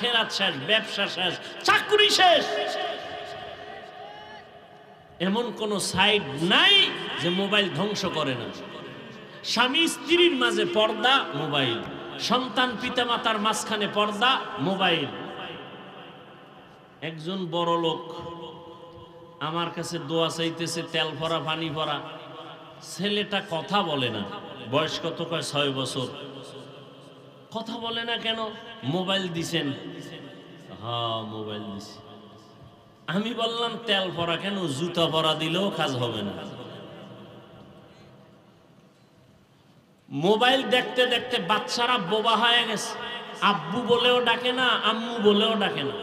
খেরাত শেষ, ব্যবসা শেষ, চাকরি শেষ। এমন কোন সাইড নাই যে মোবাইল ধ্বংস করে না। স্বামী স্ত্রীর মাঝে পর্দা, মোবাইল। সন্তান পিতামাতার মাঝখানে পর্দা, মোবাইল। একজন বড় লোক আমার কাছে দোয়া চাইতেছে, তেল ভরা পানি ভরা। ছেলেটা কথা বলে না। বয়স কত? কয় 6 বছর। কথা বলে না কেন? মোবাইল দিছেন। হ্যাঁ, মোবাইল দিছি। আমি বললাম তেল ভরা কেন? জুতা ভরা দিলেও কাজ হবে না। মোবাইল দেখতে দেখতে বাচ্চারা বোবা হয়ে গেছে। আব্বু বলেও ডাকে না, আম্মু বলেও ডাকে না।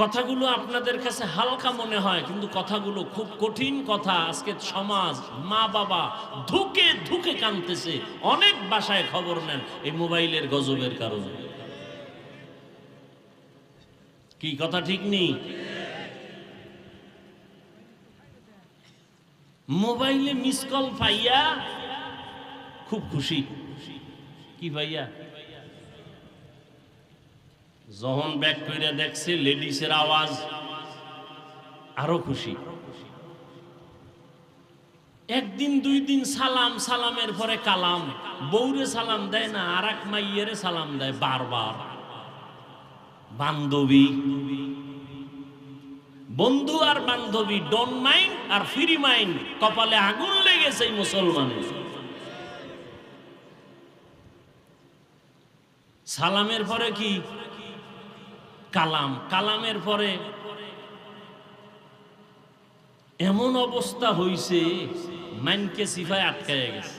কথাগুলো আপনাদের কাছে হালকা মনে হয়, কিন্তু কথাগুলো খুব কঠিন কথা। আজকে সমাজ, মা বাবা ধুকে ধুকে কাঁদতেছে। অনেক বাসায় খবর নেন এই মোবাইলের গজবের কারণে। কি কথা ঠিক নেই? মোবাইলে মিস কল পাইয়া খুব খুশি। কি ভাইয়া? যখন ব্যাক করে দেখছে লেডিসের আওয়াজ, আরো খুশি। একদিন 2 দিন সালাম, সালামের পরে কালাম। বউরে সালাম দেয় না, আর এক মাইয়েরে সালাম দেয় বারবার। বান্ধবী, বন্ধু আর বান্ধবী, ডোন্ট মাইন্ড আর ফ্রি মাইন্ড। কপালে আগুন লেগেছে এই মুসলমানের। সালামের পরে কি? কালাম। কালামের পরে এমন অবস্থা হইছে, মাইনকে সিফায় আটকায় গেছে।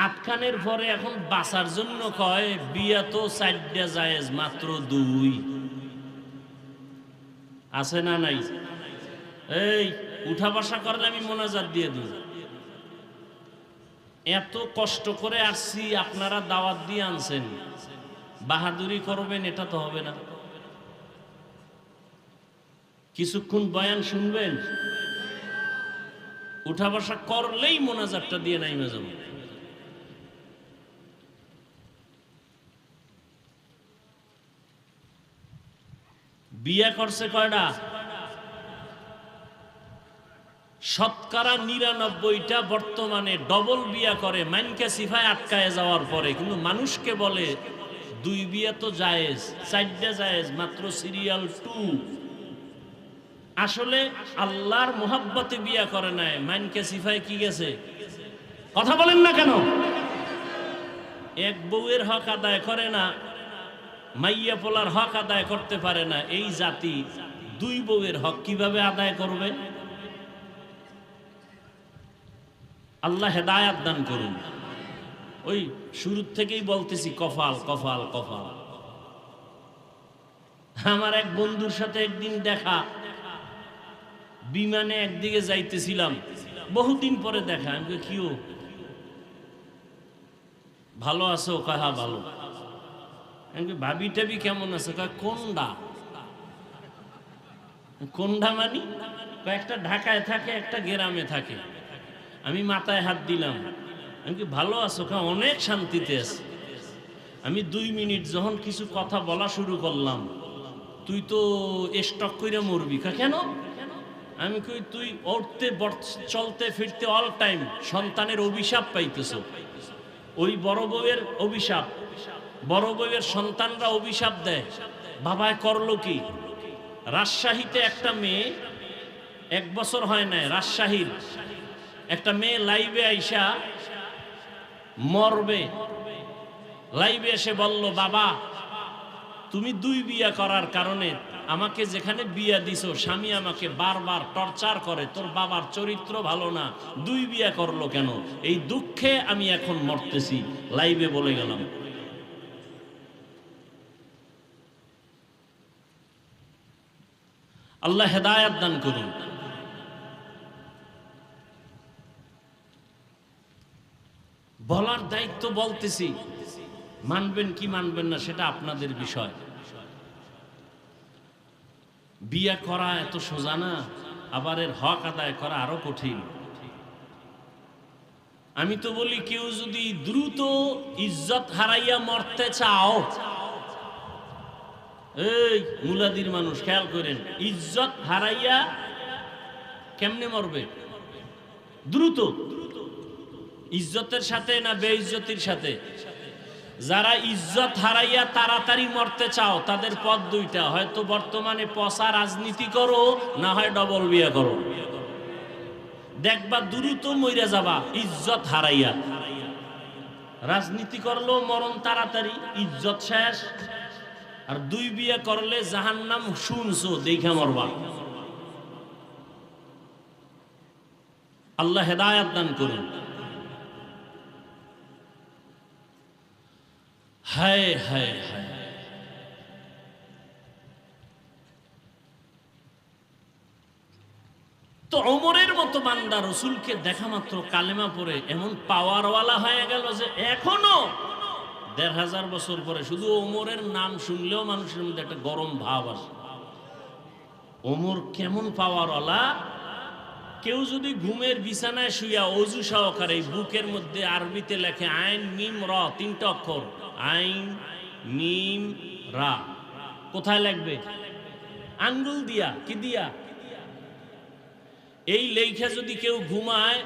আটকানের পরে এখন বাঁচার জন্য কয় বিয়া তো 4টা জায়েজ, মাত্র 2 আছে না নাই? এই উঠা বসা করলে আমি মোনাজাত দিয়ে দিই। এত কষ্ট করে আসছি, আপনারা দাওয়াত দিয়ে আনছেন, বাহাদুরি করবেন এটা তো হবে না। কিছুক্ষণ বয়ান শুনবেন, উঠা বসা করলেই মোনাজাতটা দিয়ে নাইমে যাব। বিয়া করছে কয়টা? শতকরা 99টা বর্তমানে ডবল বিয়া করে মাইনকে সিফায় আটকায় যাওয়ার পরে। কিন্তু মানুষকে বলে 2 বিয়া তো জায়েজ, 4টা জায়েজ, মাত্র সিরিয়াল 2। আসলে আল্লাহর মোহাব্বতে বিয়া করে নাই, মাইনকে সিফায় কি গেছে? কথা বলেন না কেন? এক বউয়ের হক আদায় করে না, মাইয়া পোলার হক আদায় করতে পারে না। এই জাতি 2 বউয়ের হক কিভাবে আদায় করবে? আল্লাহ হেদায়াত দান করুন। ওই শুরু থেকেই বলতেছি, কফাল কফাল কফাল। আমার এক বন্ধুর সাথে একদিন দেখা, বিমানে একদিকে যাইতেছিলাম, বহুদিন পরে দেখা। আমি কই, কিও ভালো আছো? কয় হ্যাঁ ভালো। আমি কই ভাবি টাবি কেমন আছে? কয় কোনডা? কোনডা মানি? কয় একটা ঢাকায় থাকে, একটা গ্রামে থাকে। আমি মাথায় হাত দিলাম। আমি কি ভালো আছো? কয় অনেক শান্তিতে আছে। আমি 2 মিনিট যখন কিছু কথা বলা শুরু করলাম, তুই তো স্টক কইরা মরবি। কয় কেন? আমি কই তুই উঠতে চলতে ফিরতে অল টাইম সন্তানের অভিশাপ পাইতেছ। ওই বড় বউয়ের অভিশাপ, বড় বউয়ের সন্তানরা অভিশাপ দেয়। বাবায় করলো কি? রাজশাহীতে একটা মেয়ে, 1 বছর হয় নাই, রাজশাহীর একটা মেয়ে লাইভে আইসা মরবে। লাইভে এসে বলল, বাবা তুমি 2 বিয়া করার কারণে আমাকে যেখানে বিয়া দিছো, স্বামী আমাকে বারবার টর্চার করে, তোর বাবার চরিত্র ভালো না, 2 বিয়া করলো কেন? এই দুঃখে আমি এখন মরতেছি। লাইভে বলে গেলাম। আল্লাহ হেদায়াত দান করুন। বলার দায়িত্ব বলতেছি, মানবেন কি মানবেন না সেটা আপনাদের বিষয়। বিয়া করা এত সোজা না, আবার এর হক আদায় করা আরো কঠিন। আমি তো বলি কেউ যদি দ্রুত ইজ্জত হারাইয়া মরতে চাও, এই মুলাদির মানুষ খেয়াল করেন, ইজ্জত হারাইয়া কেমনে মরবে? দ্রুত। ইজ্জতের সাথে না বেইজ্জতির সাথে? যারা ইজ্জত হারাইয়া তাড়াতাড়ি মরতে চাও তাদের পথ দুইটা, হয়তো বর্তমানে পচা রাজনীতি করো, না হয় ডবল বিয়ে করো। দেখবা দ্রুত মইরা যাবা ইজ্জত হারাইয়া। রাজনীতি করলো মরণ তাড়াতাড়ি, ইজ্জত শেষ। আর দুই বিয়ে করলে জাহান্নাম শুনছো দেখা মরবা। আল্লাহ হেদায়াত দান করুন। হায় হায় হায়, তো ওমরের মতো বান্দা রসুলকে দেখা মাত্র কালেমা পড়ে এমন পাওয়ারওয়ালা হয়ে গেল যে এখনো ১৫০০ বছর পরে শুধু ওমরের নাম শুনলেও মানুষের মধ্যে একটা গরম ভাব আসে। ওমর কেমন পাওয়ারওয়ালা! কেউ যদি ঘুমের বিছানায় শুইয়া অজু সহকারে বুকের মধ্যে আরবিতে লেখে আইন মিম র, ৩টা অক্ষর, আইন মিম রা, কোথায় লিখবে? আঙ্গুল দিয়া, কি দিয়া? এই লেখা যদি কেউ ঘুমায়,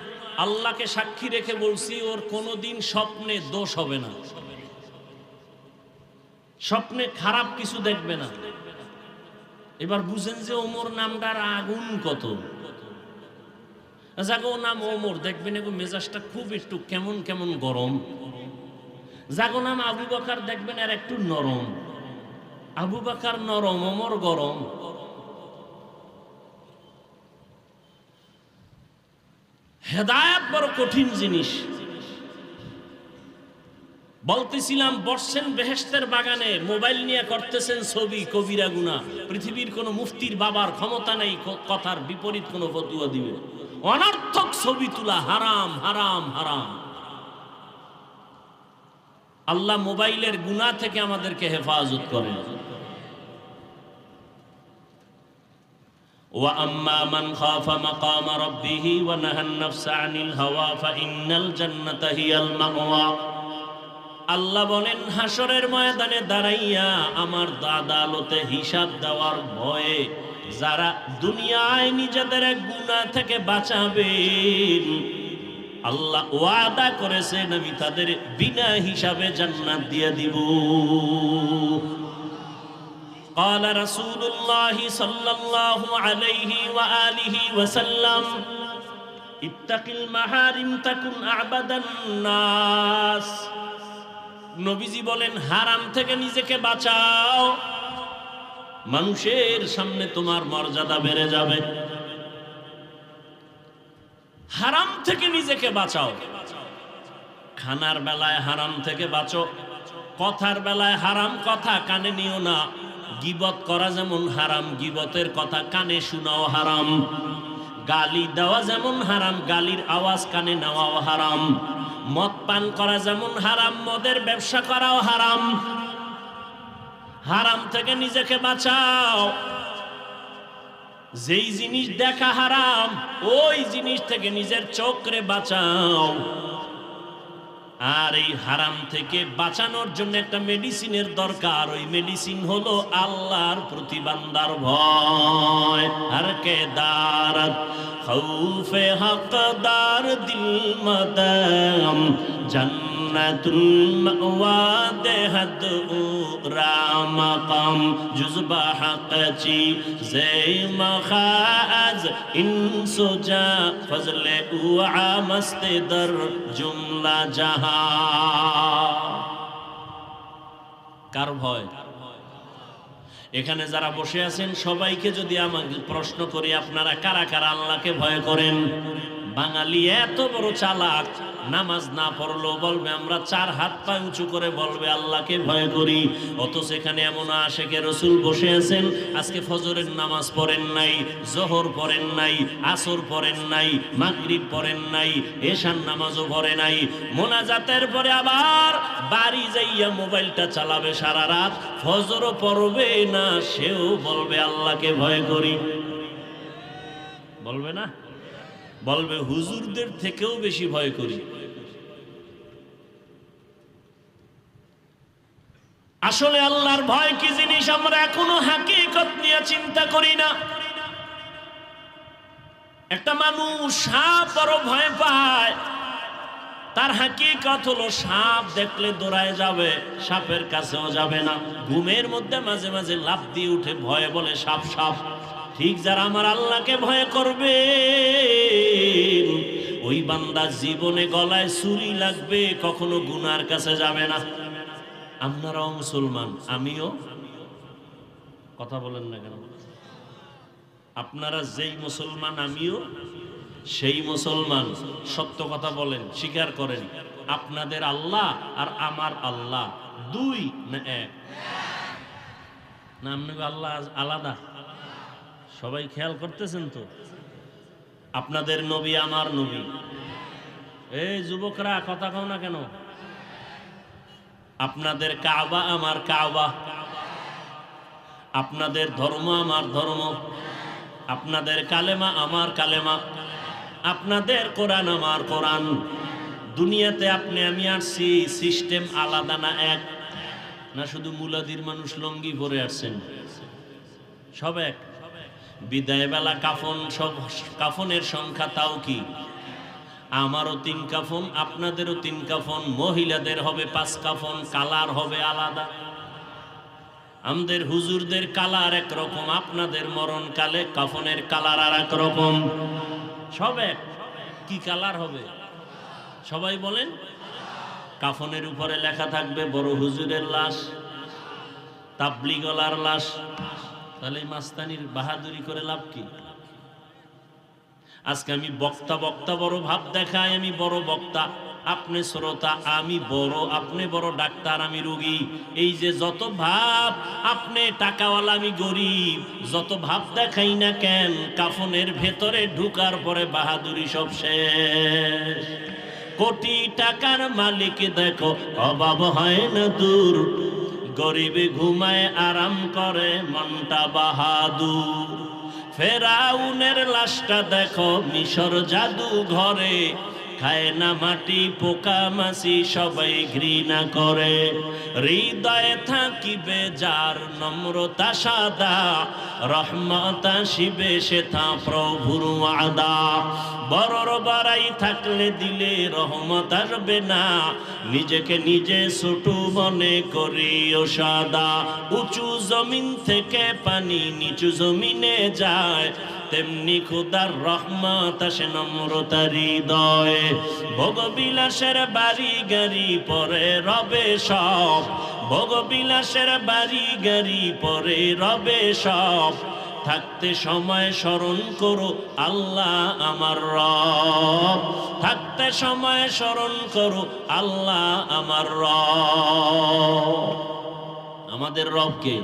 আল্লাহকে সাক্ষী রেখে বলছি ওর কোনোদিন স্বপ্নে দোষ হবে না, স্বপ্নে খারাপ কিছু দেখবে না। এবার বুঝেন যে ওমর নামটার আগুন কত। যাগো নাম ওমর, দেখবেন এগো মেজাজটা খুব একটু কেমন কেমন গরম। যাগো নাম আবু বকর, দেখবেন আর একটু নরম। আবু বকর নরম, ওমর গরম। হেদায়েত বড় কঠিন জিনিস। বলতেছিলাম বসছেন বেহেশতের বাগানে, মোবাইল নিয়ে করতেছেন ছবি, কবিরা গুনাহ। পৃথিবীর কোন মুফতির বাবার ক্ষমতা নেই কথার বিপরীত কোন ফতোয়া দিবে। অনর্থক ছবি তোলা হারাম হারাম হারাম। আল্লাহ মোবাইলের গুনাহ থেকে আমাদেরকে হেফাজত করেন। وَأَمَّا مَنْ خَافَ مَقَامَ رَبِّهِ وَنَهَى النَّفْسَ عَنِ الْهَوَى فَإِنَّ الْجَنَّةَ هِيَ الْمَأْوَى। আল্লাহ বলেন হাসরের ময়দানে দাঁড়াইয়া আমার আদালতে হিসাব দেওয়ার ভয়ে যারা দুনিয়ায় নিজেদের গুনাহ থেকে বাঁচাবেন, আল্লাহ ওয়াদা করেছেন আমি তাদের বিনা হিসাবে জান্নাত দিয়ে দিব। قال رسول الله صلى الله عليه وآله وسلم اتق المحارم تكن أعبد الناس। নবীজি বলেন হারাম থেকে নিজেকে বাঁচাও, মানুষের সামনে তোমার মর্যাদা বেড়ে যাবে। হারাম থেকে নিজেকে বাঁচাও। খানার বেলায় হারাম থেকে বাঁচো, কথার বেলায় হারাম কথা কানে নিও না। গীবত করা যেমন হারাম, গীবতের কথা কানে শোনাও হারাম। গালি দেওয়া যেমন হারাম, গালির আওয়াজ কানে নেওয়াও হারাম। মদ পান করা যেমন হারাম, মদের ব্যবসা করাও হারাম। হারাম থেকে নিজেকে বাঁচাও। যেই জিনিস দেখা হারাম, ওই জিনিস থেকে নিজের চোখরে বাঁচাও। আর এই হারাম থেকে বাঁচানোর জন্য একটা মেডিসিনের দরকার। ওই মেডিসিন হলো আল্লাহর প্রতি বান্দার ভয়। আর কে দারত খৌফে হকদার দিল মদম জান্নাতুল মাওয়া দেহদ রামকম জুজবা হকচি জে মখাজ ইনসুজা ফজলে উআ মস্তে দর জুমলা জাহান। কার ভয়? এখানে যারা বসে আছেন সবাইকে যদি আমাকে প্রশ্ন করি আপনারা কারা কারা আল্লাহকে ভয় করেন? বাঙালি এত বড় চালাক, নামাজ না পড়লেও বলবে আমরা 4 হাত পা উঁচু করে বলবে আল্লাহকে ভয় করি। অথচ এখানে এমন আশেকে রসুল বসে আছেন, আজকে ফজরের নামাজ পড়েন নাই, জোহর পড়েন নাই, আসর পড়েন নাই, মাগরিব পড়েন নাই, এশার নামাজও পড়ে নাই। মোনাজাতের পরে আবার বাড়ি যাইয়া মোবাইলটা চালাবে সারা রাত, ফজরও পড়বে না, সেও বলবে আল্লাহকে ভয় করি। বলবে না? বলবে হুজুরদের থেকেও বেশি ভয় করি। আসলে আল্লাহর ভয় কি জিনিস আমরা এখনো হাকিকত নিয়ে চিন্তা করি না। একটা মানুষ সাপ বড় ভয় পায়, তার হাকিকত হলো সাপ দেখলে দৌড়ায় যাবে, সাপের কাছেও যাবে না। ঘুমের মধ্যে মাঝে মাঝে লাফ দিয়ে উঠে ভয়ে বলে সাপ সাপ। ঠিক যারা আমার আল্লাহকে ভয় করবে, ওই বান্দা জীবনে গলায় ছুরি লাগবে, কখনো গুনার কাছে যাবে না। আপনারাও মুসলমান, আমিও। কথা বলেন না কেন? আপনারা যেই মুসলমান আমিও সেই মুসলমান। সত্য কথা বলেন, স্বীকার করেন আপনাদের আল্লাহ আর আমার আল্লাহ দুই না এক? না আপনাদের আল্লাহ আলাদা? সবাই খেয়াল করতেছেন তো? আপনাদের নবী আমার নবী। এই যুবকরা কথা কও না কেন? আপনাদের কাবা আমার কাবা, আপনাদের ধর্ম আমার ধর্ম, আপনাদের কালেমা আমার কালেমা, আপনাদের কোরআন আমার কোরআন। দুনিয়াতে আপনি আমি আসছি, সিস্টেম আলাদা না এক? না শুধু মুলাদির মানুষ লঙ্গি পরে আসছেন? সব এক। বিদায় বেলা কাফন, সব কাফনের সংখ্যা তাও কি? আমারও 3 কাফন, আপনাদেরও 3 কাফন, মহিলাদের হবে 5 কাফন, কালার হবে আলাদা। আমাদের হুজুরদের কালার একরকম, আপনাদের মরণকালে কাফনের কালার আর এক রকম। সব এক। কি কালার হবে সবাই বলেন? কাফনের উপরে লেখা থাকবে বড় হুজুরের লাশ, তাবলিগলার লাশ। তাহলে মাস্তানির বাহাদুরি করে লাভ কি? আজকে আমি বক্তা বক্তা বড় ভাব দেখাই, আমি বড় বক্তা, আপনি শ্রোতা, আমি বড়, আপনি বড় ডাক্তার, আমি রোগী। এই যে যত ভাব, আপনি টাকাওয়ালা আমি গরিব, যত ভাব দেখাই না কেন, কাফনের ভেতরে ঢুকার পরে বাহাদুরি সব শেষ। কোটি টাকার মালিক দেখো অভাব হয় না দূর, গরিবে ঘুমায় আরাম করে মনটা বাহাদুর। ফেরাউনের লাশটা দেখো মিশর জাদু ঘরে, খায় না মাটি পোকা মাছি সবাই ঘৃণা করে। হৃদয়ে থাকিবে যার নম্রতা সাদা, রহমত আসিবে সেথা প্রভুর ওয়াদা। বড়র বাড়াই থাকলে দিলে রহমত আসবে না, নিজেকে নিজে ছোট মনে করিও সাদা। উঁচু জমিন থেকে পানি নিচু জমিনে যায়, তেমনি খোদার রহমত আসে নম্রতার হৃদয়ে। ভোগবিলাসের বাড়ি গাড়ি পরে রবে সব, ভোগবিলাসের বাড়ি গাড়ি পরে রবে সব। থাকতে সময় স্মরণ করো আল্লাহ আমার রব, থাকতে সময় স্মরণ করো আল্লাহ আমার রব। আমাদের রবকে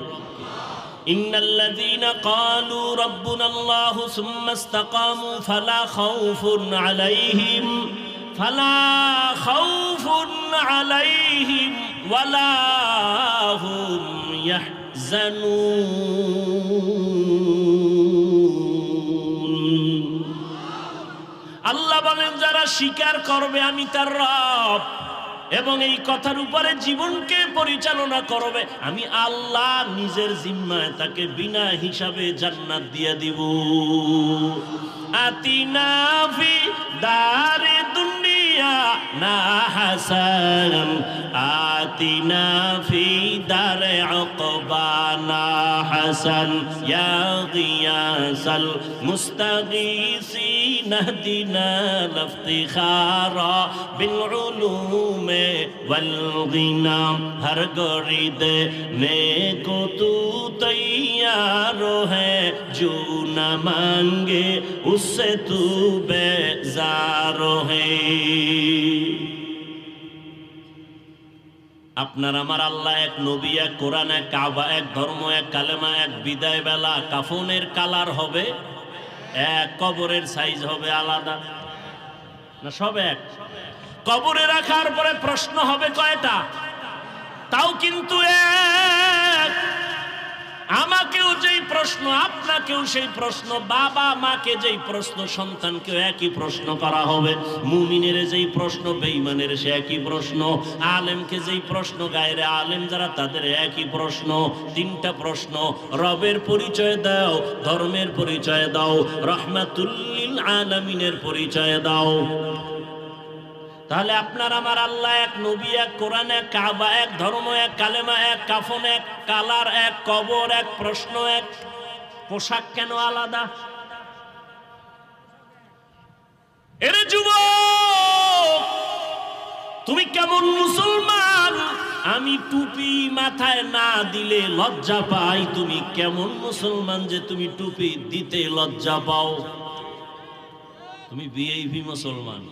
ইন্নাল্লাযীনা ক্বালু রাব্বুনাল্লাহু সুম্মা ইসতাকামু ফালা খাউফুন আলাইহিম ওয়ালা হুম ইয়াহজানুন। আল্লাহ বলেন যারা স্বীকার করবে আমি তার রব এবং এই কথার উপরে জীবনকে পরিচালনা করবে, আমি আল্লাহ নিজের জিম্মায় তাকে বিনা হিসাবে জান্নাত দিয়ে দিব। আতিনা ফি দারে দুনিয়া না হাসান, আতিনা ফি দারে উকবা না হাসান, ইয়া গিয়াসাল মুস্তাগীসিন ইহদিনা লিফতিখারা বিল উলুমে ওয়াল গিনা। हर गौरी देने को तू तैयार है, जो न मांगे उससे तू बेजार है। আপনার আমার আল্লাহ এক, নবী এক, কোরআন এক, কাবা এক, ধর্ম এক, কালেমা এক। বিদায় বেলা কাফনের কালার হবে এক, কবরের সাইজ হবে আলাদা না? সব এক। কবরে রাখার পরে প্রশ্ন হবে কয়টা? তাও কিন্তু এক। আমাকেও যেই প্রশ্ন প্রশ্ন, আপনাকেও সেই প্রশ্ন, বাবা মাকে যেই প্রশ্ন সন্তানকেও একই প্রশ্ন করা হবে। মুমিনের যেই প্রশ্ন বেঈমানের সে একই প্রশ্ন, আলেমকে যেই প্রশ্ন গায়রে আলেম যারা তাদের একই প্রশ্ন। তিনটা প্রশ্ন, রবের পরিচয় দাও, ধর্মের পরিচয় দাও, রহমাতুল লিল আলামিনের পরিচয় দাও। তাহলে আপনার আমার আল্লাহ এক, নবী এক, কোরআন এক, কাবা এক, ধর্ম এক, কালেমা এক, কাফন এক, কালার এক, কবর এক, প্রশ্ন এক, পোশাক কেন আলাদা? এরে যুবক, তুমি কেমন মুসলমান? আমি টুপি মাথায় না দিলে লজ্জা পাই। তুমি কেমন মুসলমান যে তুমি টুপি দিতে লজ্জা পাও? তুমি ভিআইপি মুসলমান।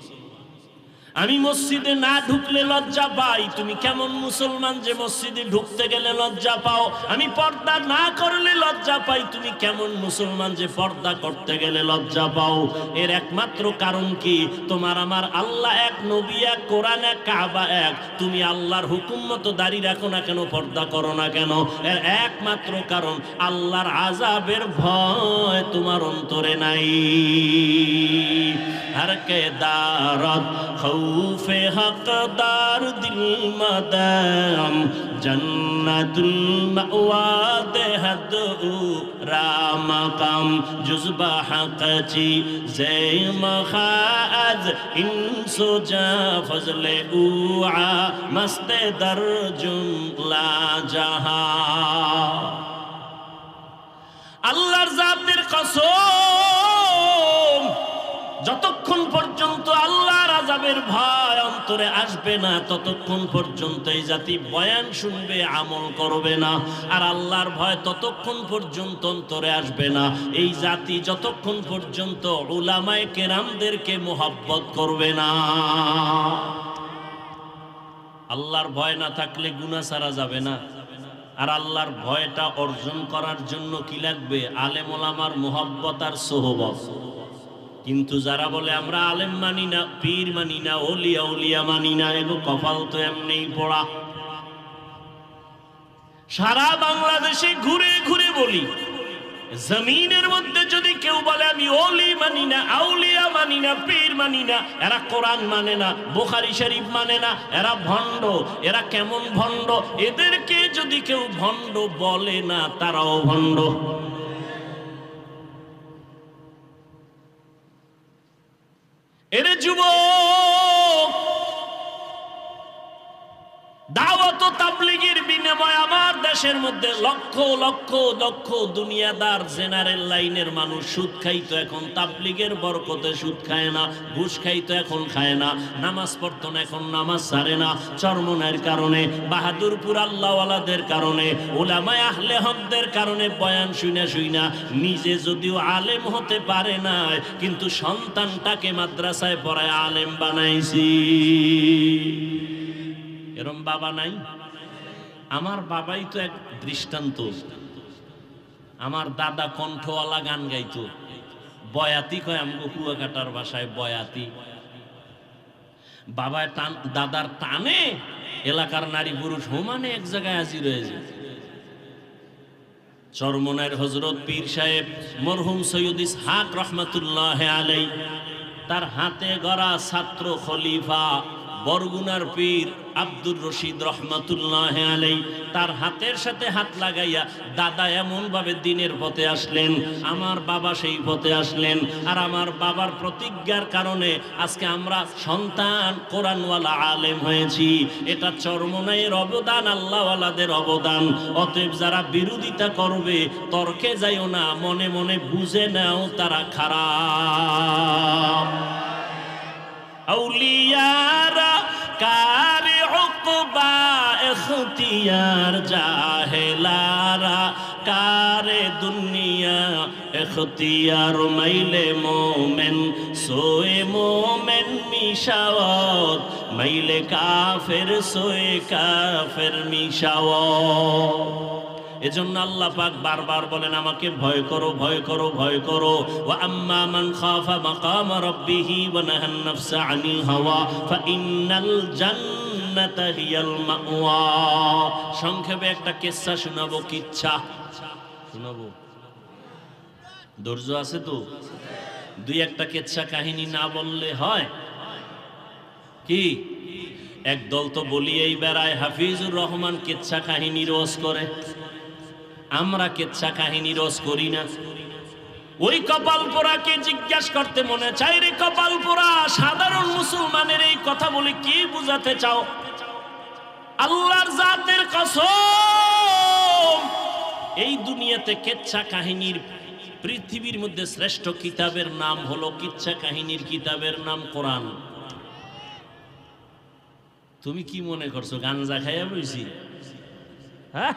আমি মসজিদে না ঢুকলে লজ্জা পাই। তুমি কেমন মুসলমান যে মসজিদে ঢুকতে গেলে লজ্জা পাও? আমি পর্দা না করলে লজ্জা পাই। তুমি কেমন মুসলমান যে পর্দা করতে গেলে লজ্জা পাও? এর একমাত্র কারণ কি? তোমার আমার আল্লাহ এক, নবী এক, কোরআন এক, কাবা এক। তুমি আল্লাহর হুকুম মতো দাড়ি রাখো না কেন, পর্দা করো না কেন? এর একমাত্র কারণ আল্লাহর আযাবের ভয় তোমার অন্তরে নাই। हर के दारत खौफे हकदार दिल मदाम जन्नतुल मअवा देहद रामकाम जुज़बा हक़ची ज़े मखाज इंसो जा फज़ले उआ मस्ते दर जुमला जहा। আল্লাহর জাতের কসম, যতক্ষণ পর্যন্ত আল্লাহর আযাবের ভয় অন্তরে আসবে না ততক্ষণ পর্যন্ত এই জাতি বয়ান শুনবে, আমল করবে না। আর আল্লাহর ভয় ততক্ষণ পর্যন্ত অন্তরে আসবে না এই জাতি যতক্ষণ পর্যন্ত উলামায়ে কেরামদেরকে মোহাব্বত করবে না। আল্লাহর ভয় না থাকলে গুনাহ ছাড়া যাবে না। আর আল্লাহর ভয়টা অর্জন করার জন্য কি লাগবে? আলেম ওলামার মোহাব্বত আর সোহবত। কিন্তু যারা বলে আমরা আলেম মানি না, পীর মানি না, ওলিয়া উলিয়া মানি না, এগো কপাল তো এমনিই পড়া। সারা বাংলাদেশে ঘুরে ঘুরে বলি, জমিনের মধ্যে যদি কেউ বলে আমি ওলি মানি না, আউলিয়া মানি না, পীর মানি না, এরা কোরআন মানে না, বুখারী শরীফ মানে না, এরা ভণ্ড। এরা কেমন ভণ্ড? এদেরকে যদি কেউ ভণ্ড বলে না, তারাও ভণ্ড। এরে যুবক, দাওয়াত ও তাবলীগের বিনিময়ে আমার দেশের মধ্যে লক্ষ লক্ষ লক্ষ দুনিয়াদার জেনারেল লাইনের মানুষ সুদ খাইতো, এখন তাবলীগের বরকতে সুদ খায় না। ঘুষ খাইতো, এখন খায় না। নামাজ পড়তো না, এখন নামাজ ছাড়ে না। চরমনের কারণে, বাহাদুরপুর আল্লাহওয়ালাদের কারণে, উলামায়ে আহলে হকদের কারণে বয়ান শুইনা শুইনা নিজে যদিও আলেম হতে পারে না, কিন্তু সন্তানটাকে মাদ্রাসায় পড়ায় আলেম বানাইছি। এরম বাবা নাই? আমার বাবাই তো এক দৃষ্টান্ত। আমার দাদা কণ্ঠওয়ালা গান গাইতো, বয়াতি কয় আমগো কুয়াকাটার ভাষায় বয়াতি। বাবায় টান, দাদার টানে এলাকার নারী পুরুষ সমানে এক জায়গায় হাজির হয়েছে। চরমনের হযরত পীর সাহেব মরহুম সৈয়দ ইসহাক রহমাতুল্লাহ আলাইহি, তার হাতে গড়া ছাত্র খলিফা বরগুনার পীর আব্দুর রশিদ রহমাতুল্লাহ আলাইহি, তার হাতের সাথে হাত লাগাইয়া দাদা এমন ভাবে দিনের পথে আসলেন, আমার বাবা সেই পথে আসলেন। আর আমার বাবার প্রতিজ্ঞার কারণে আজকে আমরা সন্তান কোরআনওয়ালা আলেম হয়েছি। এটা চরমনাইয়ের অবদান, আল্লাহওয়ালাদের অবদান। অতএব যারা বিরোধিতা করবে, তর্কে যাইও না, মনে মনে বুঝে নাও তারা খারাপ। আউলিয়ারা কারে উকবা ইখতিয়ার, জাহেলারা কারে দুনিয়া ইখতিয়ার। মাইলে মোমেন সোয়ে মোমেন মিশাওয়াত, মাইলে কাফের সোয়ে কাফের মিশাওয়াত। এজন্য আল্লাহ পাক বারবার বলেন আমাকে ভয় করো, ভয় করো, ভয় করো। ওয়া আম্মা মান খাফা মাকাম রাব্বিহি ওয়া নাহান নাফসা আনিল হাওয়া ফাইন্নাল জান্নাতা হিয়াল মাওয়া। সংক্ষেপে একটা কিচ্ছা শোনাবো, কিচ্ছা শোনাবো। ধৈর্য আছে তো? দুই একটা কেচ্ছা কাহিনী না বললে হয় কি? একদল তো বলিয়েই বেড়ায় হাফিজুর রহমান কেচ্ছা কাহিনী রোজ করে, আমরা কেচ্ছা কাহিনী রোজ করি না। ওই কপাল পোড়াকে জিজ্ঞাসা করতে মনে চাই, রে কপাল পোড়া, সাধারণ মুসলমানের এই কথা বলে কি বুঝাতে চাও? আল্লাহর জাতের কসম, এই দুনিয়াতে কেচ্ছা কাহিনীর পৃথিবীর মধ্যে শ্রেষ্ঠ কিতাবের নাম হলো, কিচ্ছা কাহিনীর কিতাবের নাম কোরআন। তুমি কি মনে করছো গাঞ্জা খাইয়া বইছি? হ্যাঁ,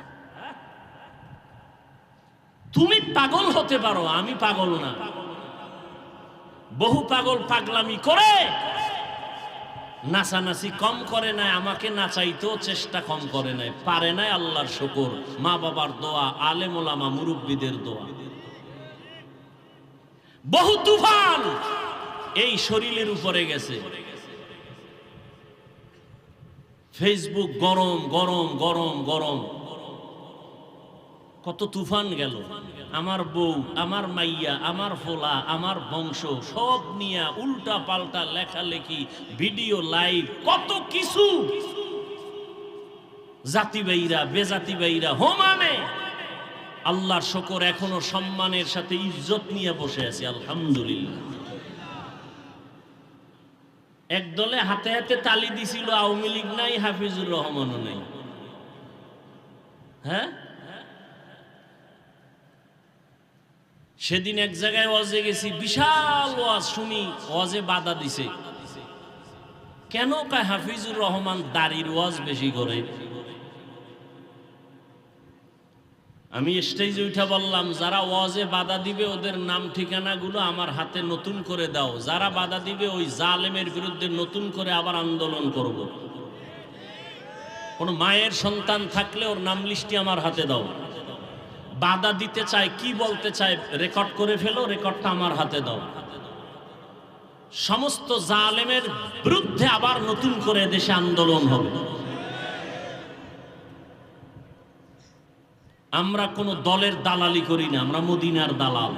তুমি পাগল হতে পারো, আমি পাগল না। বহু পাগল পাগলামি করে নাচানাচি কম করে নাই, আমাকে নাচাইতেও চেষ্টা কম করে নাই, পারে নাই। আল্লাহর শুকর, মা বাবার দোয়া, আলেম ওলামা মুরব্বীদের দোয়া। বহু তুফান এই শরীরের উপরে গেছে। ফেসবুক গরম গরম গরম গরম, কত তুফান গেল। আমার বউ, আমার মাইয়া, আমার ফোলা, আমার বংশ সব নিয়ে উল্টা পাল্টা লেখালেখি, ভিডিও লাইভ, কত কিছু। জাতি বাইরা বেজাতি বাইরা হোমানে। আল্লাহর শুকর, এখনো সম্মানের সাথে ইজ্জত নিয়ে বসে আছি, আলহামদুলিল্লাহ। একদলে হাতে হাতে তালি দিছিল, আওয়ামী লীগ নাই, হাফিজুর রহমানও নাই। হ্যাঁ, সেদিন এক জায়গায় ওয়াজে গেছি, বিশাল ওয়াজ শুনি, ওয়াজে বাধা দিছে। কেন? কয় হাফিজুর রহমান দাড়ির ওয়াজ বেশি করে। আমি স্টেজে উঠা বললাম, যারা ওয়াজে বাধা দিবে ওদের নাম ঠিকানাগুলো আমার হাতে নতুন করে দাও, যারা বাধা দিবে ওই জালেমের বিরুদ্ধে নতুন করে আবার আন্দোলন করব। কোন মায়ের সন্তান থাকলে ওর নাম লিস্টটি আমার হাতে দাও। বাধা দিতে চায়, কি বলতে চায় রেকর্ড করে ফেলো, রেকর্ডটা আমার হাতে দাও। সমস্ত জালেমের বিরুদ্ধে আবার নতুন করে দেশে আন্দোলন হবে। আমরা কোন দলের দালালি করি না, আমরা মদিনার দালাল।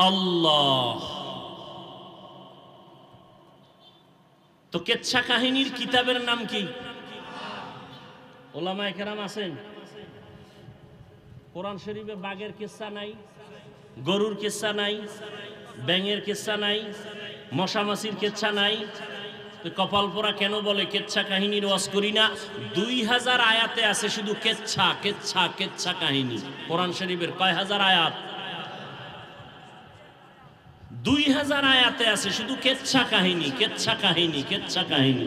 আল্লাহ। তো কেচ্ছা কাহিনীর কিতাবের নাম কি? ওলামায়ে কেরাম আছেন। কোরআন শরীফে বাঘের কিচ্ছা নাই, গরুর কিচ্ছা নাই, ব্যাঙের কিচ্ছা নাই, মশামাছির কিচ্ছা নাই। কপাল পোড়া কেন বলে কেচ্ছা কাহিনীর ওয়াজ করি না? 2000 আয়াতে আছে শুধু কেচ্ছা কেচ্ছা কেচ্ছা কাহিনী। কোরআন শরীফের কয় হাজার আয়াত? 2000 আয়াতে আছে শুধু কেচ্ছা কাহিনী, কেচ্ছা কাহিনী, কেচ্ছা কাহিনী।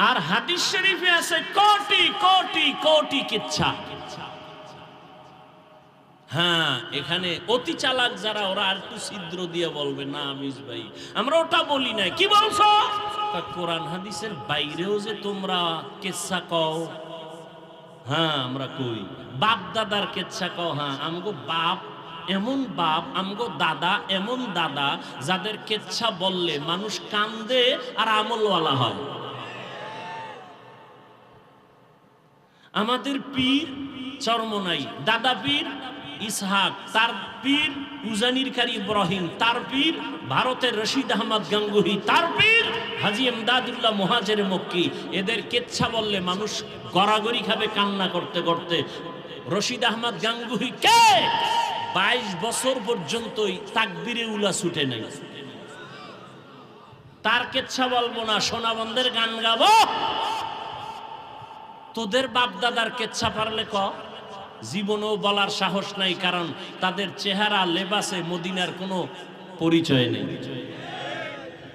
আর হাদিস শরীফে আছে কোটি কোটি কোটি কিচ্ছা। হ্যাঁ, এখানে অতি চালাক যারা, ওরা আর একটু ছিদ্র দিয়ে বলবে, না আমিজ ভাই আমরা ওটা বলি না। কি বলছো? কোরআন হাদিসের বাইরেও যে তোমরা কিচ্ছা কও। হ্যাঁ, আমরা কই। বাপ দাদার কিচ্ছা কও। হ্যাঁ, আমগো বাপ এমন বাপ, আমগো দাদা এমন দাদা, যাদের কিচ্ছা বললে মানুষ কান্দে আর আমলওয়ালা হয়। আমাদের পীর চরমনাই, দাদা পীর ইসহাক, তার পীর উজানির কারি ইব্রাহিম, তার পীর ভারতের রশিদ আহমদ গাঙ্গুহি, তার পীর হাজী এমদাদুল্লাহ মুহাজির মক্কি। এদের কেচ্ছা বললে মানুষ গড়াগড়ি খাবে কান্না করতে করতে। রশিদ আহমদ গাঙ্গুহি কে 22 বছর পর্যন্তই তাকবীরে উলা ছুটে নাই। তার কেচ্ছা বলবো না, সোনাবন্ধের গান গাবো। তোদের বাপ দাদার কেচ্ছা পারলে ক। জীবনেও বলার সাহস নাই, কারণ তাদের চেহারা লেবাসে মদিনার কোনো পরিচয় নেই।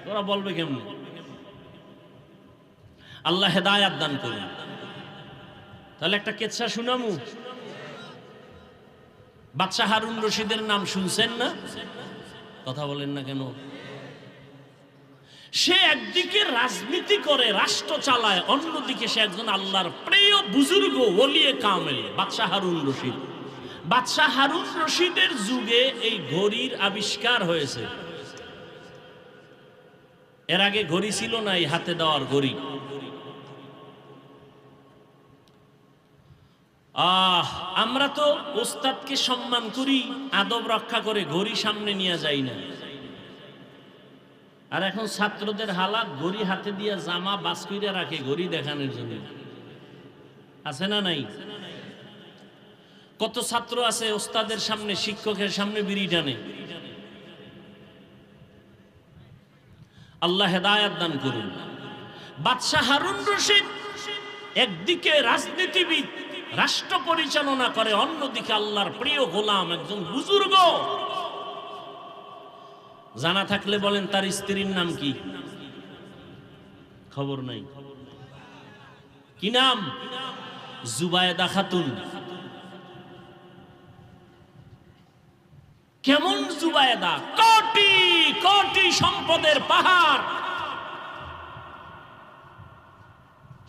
তোরা বলবে কেমন? আল্লাহ হেদায়াত দান করুন। তাহলে একটা কেচ্ছা শুনামু। বাদশাহ হারুন রশিদের নাম শুনছেন না? কথা বলেন না কেন? সে একদিকে রাজনীতি করে, রাষ্ট্র চালায়, অন্যদিকে সে একজন আল্লাহর প্রিয় বুজুর্গ ওলিয়ে কামেল, বাদশাহ হারুন রশিদ। বাদশাহ হারুন রশিদের যুগে এই ঘড়ির আবিষ্কার হয়েছে। এর আগে ঘড়ি ছিল না, এই হাতে দেওয়ার ঘড়ি। আমরা তো ওস্তাদকে সম্মান করি, আদব রক্ষা করে ঘড়ি সামনে নিয়ে যাই না। আর এখন ছাত্রদের হালাত, ঘড়ি হাতে দিয়ে জামা বাস কইরা রাখে ঘড়ি দেখানোর জন্য। আছে না নাই? কত ছাত্র আছে ওস্তাদের সামনে, শিক্ষকের সামনে বিড়ি টানে। আল্লাহ হেদায়েত দান করুন। বাদশাহ হারুন রশিদ একদিকে রাজনীতিবিদ, রাষ্ট্র পরিচালনা করে, অন্যদিকে আল্লাহর প্রিয় গোলাম, একজন বুজুর্গ। জানা থাকলে বলেন তার স্ত্রীর নাম কি? খবর নাই। কি নাম? জুবায়েদা খাতুন। কেমন জুবায়েদা? কোটি কোটি সম্পদের পাহাড়।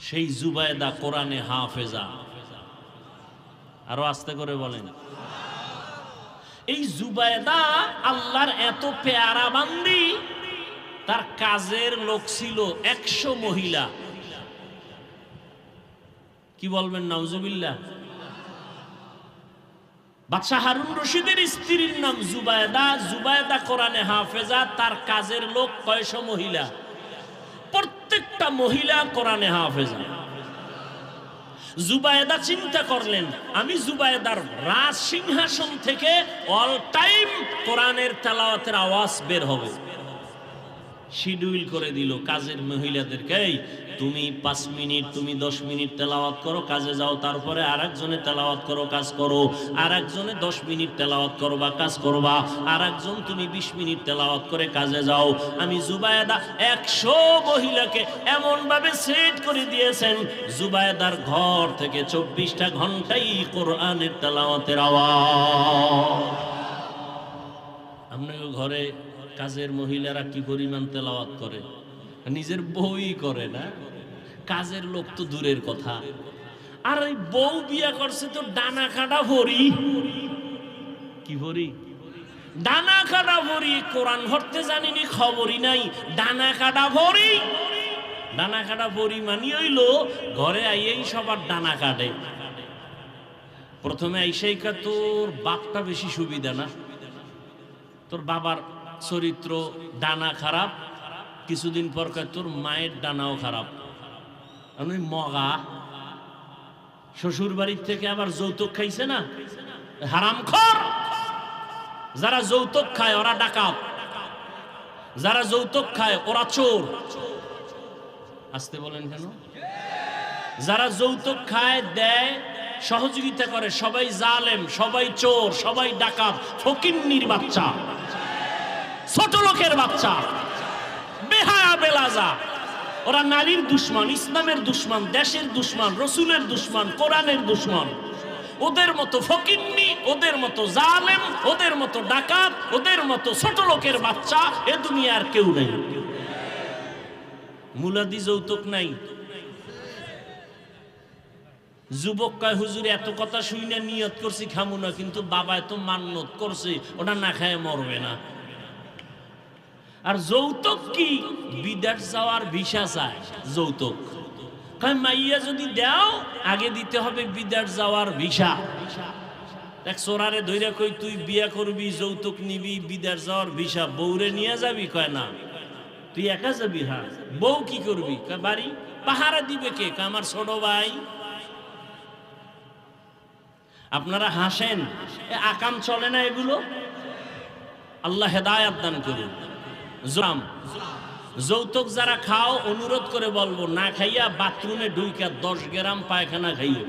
সেই জুবায়েদা কোরআনে হাফেজা। আরো আস্তে করে বলেন। এই জুবায়েদা আল্লাহর এত পেয়ারা বান্দি, তার কাজের লোক ছিল 100 মহিলা। কি বলবেন নাউজুবিল্লাহ? বাদশাহ হারুন রশিদের স্ত্রীর নাম জুবায়েদা। জুবায়েদা কোরআনে হাফেজা, তার কাজের লোক কয়শো মহিলা। প্রত্যেকটা মহিলা কোরআনে হাফেজা। জুবায়েদা চিন্তা করলেন, আমি জুবায়েদার রাজ সিংহাসন থেকে অল টাইম কোরআনের তেলাওয়াতের আওয়াজ বের হবে। শিডিউল করে দিল কাজের মহিলাদেরকে, তুমি 5 মিনিট, তুমি 10 মিনিট তেলাওয়াত করো, কাজে যাও। তারপরে আরেকজনে তেলাওয়াত করো, কাজ করো। আরেকজনে 10 মিনিট তেলাওয়াত করবা, কাজ করবা। আরেকজন তুমি 20 মিনিট তেলাওয়াত করে কাজে যাও। আমি জুবায়েদা 100 মহিলাকে এমন ভাবে সেট করে দিয়েছেন, জুবায়েদার ঘর থেকে 24টা ঘন্টাই কোরআনের তেলাওয়াতের আওয়াজ। আপনাকে ঘরে কাজের মহিলারা কি পরিমাণ তেলাওয়াত করে? নিজের বউই করে না, কাজের লোক তো দূরের কথা। আর এই বউ বিয়া করছে তো ডানা কাটা ভরি। কি ভরি? ডানা কাটা ভরি। কোরআন ধরতে জানিনি, খবরই নাই। ডানা কাটা ভরি। ডানা কাটা ভরি মানি হইল ঘরে আইয়েই সবার ডানা কাটে। প্রথমে আইসাই কা, তোর বাপটা বেশি সুবিধা না, তোর বাবার চরিত্র ডানা খারাপ। কিছুদিন পর কয় তোর মায়ের ডানাও খারাপ। আমি মগা শ্বশুর বাড়ির থেকে আবার যৌতুক খাইছে না, হারামখোর। যারা যৌতুক খায় ওরা ডাকাত, যারা যৌতুক খায় ওরা চোর। আসতে বলেন কেন? যারা যৌতুক খায়, দেয়, সহযোগিতা করে, সবাই জালেম, সবাই চোর, সবাই ডাকাত, ফকিন্নির বাচ্চা, ছোট লোকের বাচ্চা, বেহায়া বেলাজা। ওরা নারীর দুশ্মন, ইসলামের দুশ্মন, দেশের দুশ্মন, রসুলের দুশ্মন, কোরআনের দুশ্মন। ওদের মতো ফকিন্নি, ওদের মতো জালেম, ওদের মতো ডাকাত, ওদের মতো ছোট লোকের বাচ্চা এ দুনিয়ার কেউ নেই। মুলাদি যৌতুক নাই। যুবক কয়, হুজুর এত কথা শুই না, নিয়ত করছি খামু না, কিন্তু বাবা এত মান্নত করছে, ওটা না খায় মরবে না। আর যৌতুক কি? বিদেশ যাওয়ার ভিসা চায় যৌতুক। কয় মাইয়া যদি দাও, আগে দিতে হবে বিদেশ যাওয়ার ভিসা। এক চোরারে ধইরা কই, তুই বিয়া করবি, যৌতুক নিবি, বিদেশ যাওয়ার ভিসা, বউরে নিয়ে যাবি? কয় না, তুই একা যাবি। হ্যাঁ, বউ কি করবি? কয় বাড়ি পাহারা দিবে কে? কয় আমার ছোট ভাই। আপনারা হাসেন, আকাম চলে না এগুলো? আল্লাহ হেদায়েত দান করুন। যৌতুক যারা খাও, অনুরোধ করে বলবো, না খাইয়া বাথরুমে ঢুইকা 10 গ্রাম পায়খানা খাইও।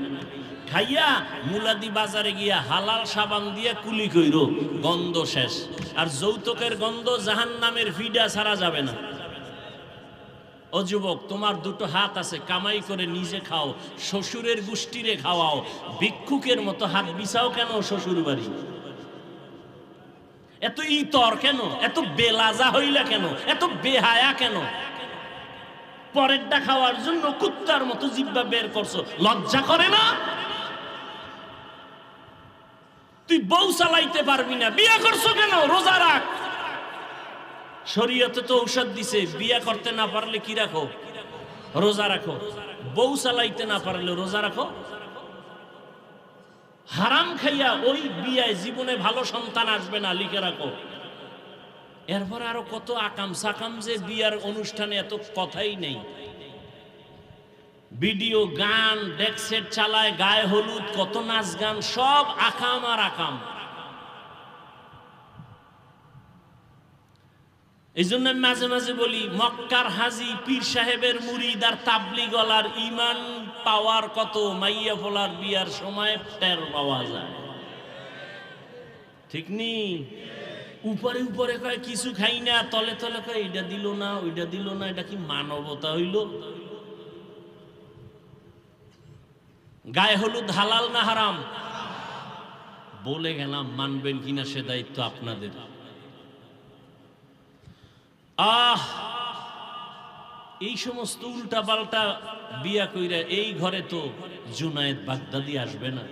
খাইয়া মুলাদি বাজারে গিয়া হালাল সাবান দিয়ে কুলি কইরো, গন্ধ শেষ। আর যৌতুকের গন্ধ জাহান্নামের ফিডা ছাড়া যাবে না। ও যুবক, তোমার 2টো হাত আছে, কামাই করে নিজে খাও, শ্বশুরের গোষ্ঠীরে খাওয়াও। ভিক্ষুকের মতো হাত বিছাও কেন শ্বশুর বাড়ি? এত ইতর কেন? এত বেলাজা হইলা কেন? এত বেহায়া কেন? পরেরটা খাওয়ার জন্য কুত্তার মতো জিহ্বা বের করছো, লজ্জা করে না? তুই বউ চালাইতে পারবি না, বিয়া করছো কেন? রোজা রাখ। শরীয়তে তো ঔষধ দিছে, বিয়া করতে না পারলে কি রাখো? রোজা রাখো। বউ চালাইতে না পারলে রোজা রাখো। হারাম খাইয়া ওই বিয়ায় জীবনে ভালো সন্তান আসবে না, লিখে রাখো। এরপরে আরো কত আকাম সাকাম, যে বিয়ার অনুষ্ঠানে এত কথাই নেই। ভিডিও গান ডেকসেট চালায়, গায়ে হলুদ, কত নাচ গান, সব আকাম আর আকাম। এই জন্য আমি মাঝে মাঝে বলি, মক্কার হাজি, পীর সাহেবের মুরিদ আর তাবলিগলার ইমান পাওয়ার কত মাইয়া ফোলার বিয়ার সময় টের পাওয়া যায়, ঠিক নি? উপরে উপরে কয় কিছু খাই না, তলে তলে কয় এটা দিল না, ওইটা দিল না। এটা কি মানবতা হইল? গায়ে হলুদ হালাল না হারাম? বলে গেলাম, মানবেন কিনা সে দায়িত্ব আপনাদের। এই সমস্ত উল্টা পাল্টা বিয়া কইরা এই ঘরে তো জুনায়েদ বাগদাদি আসবে না।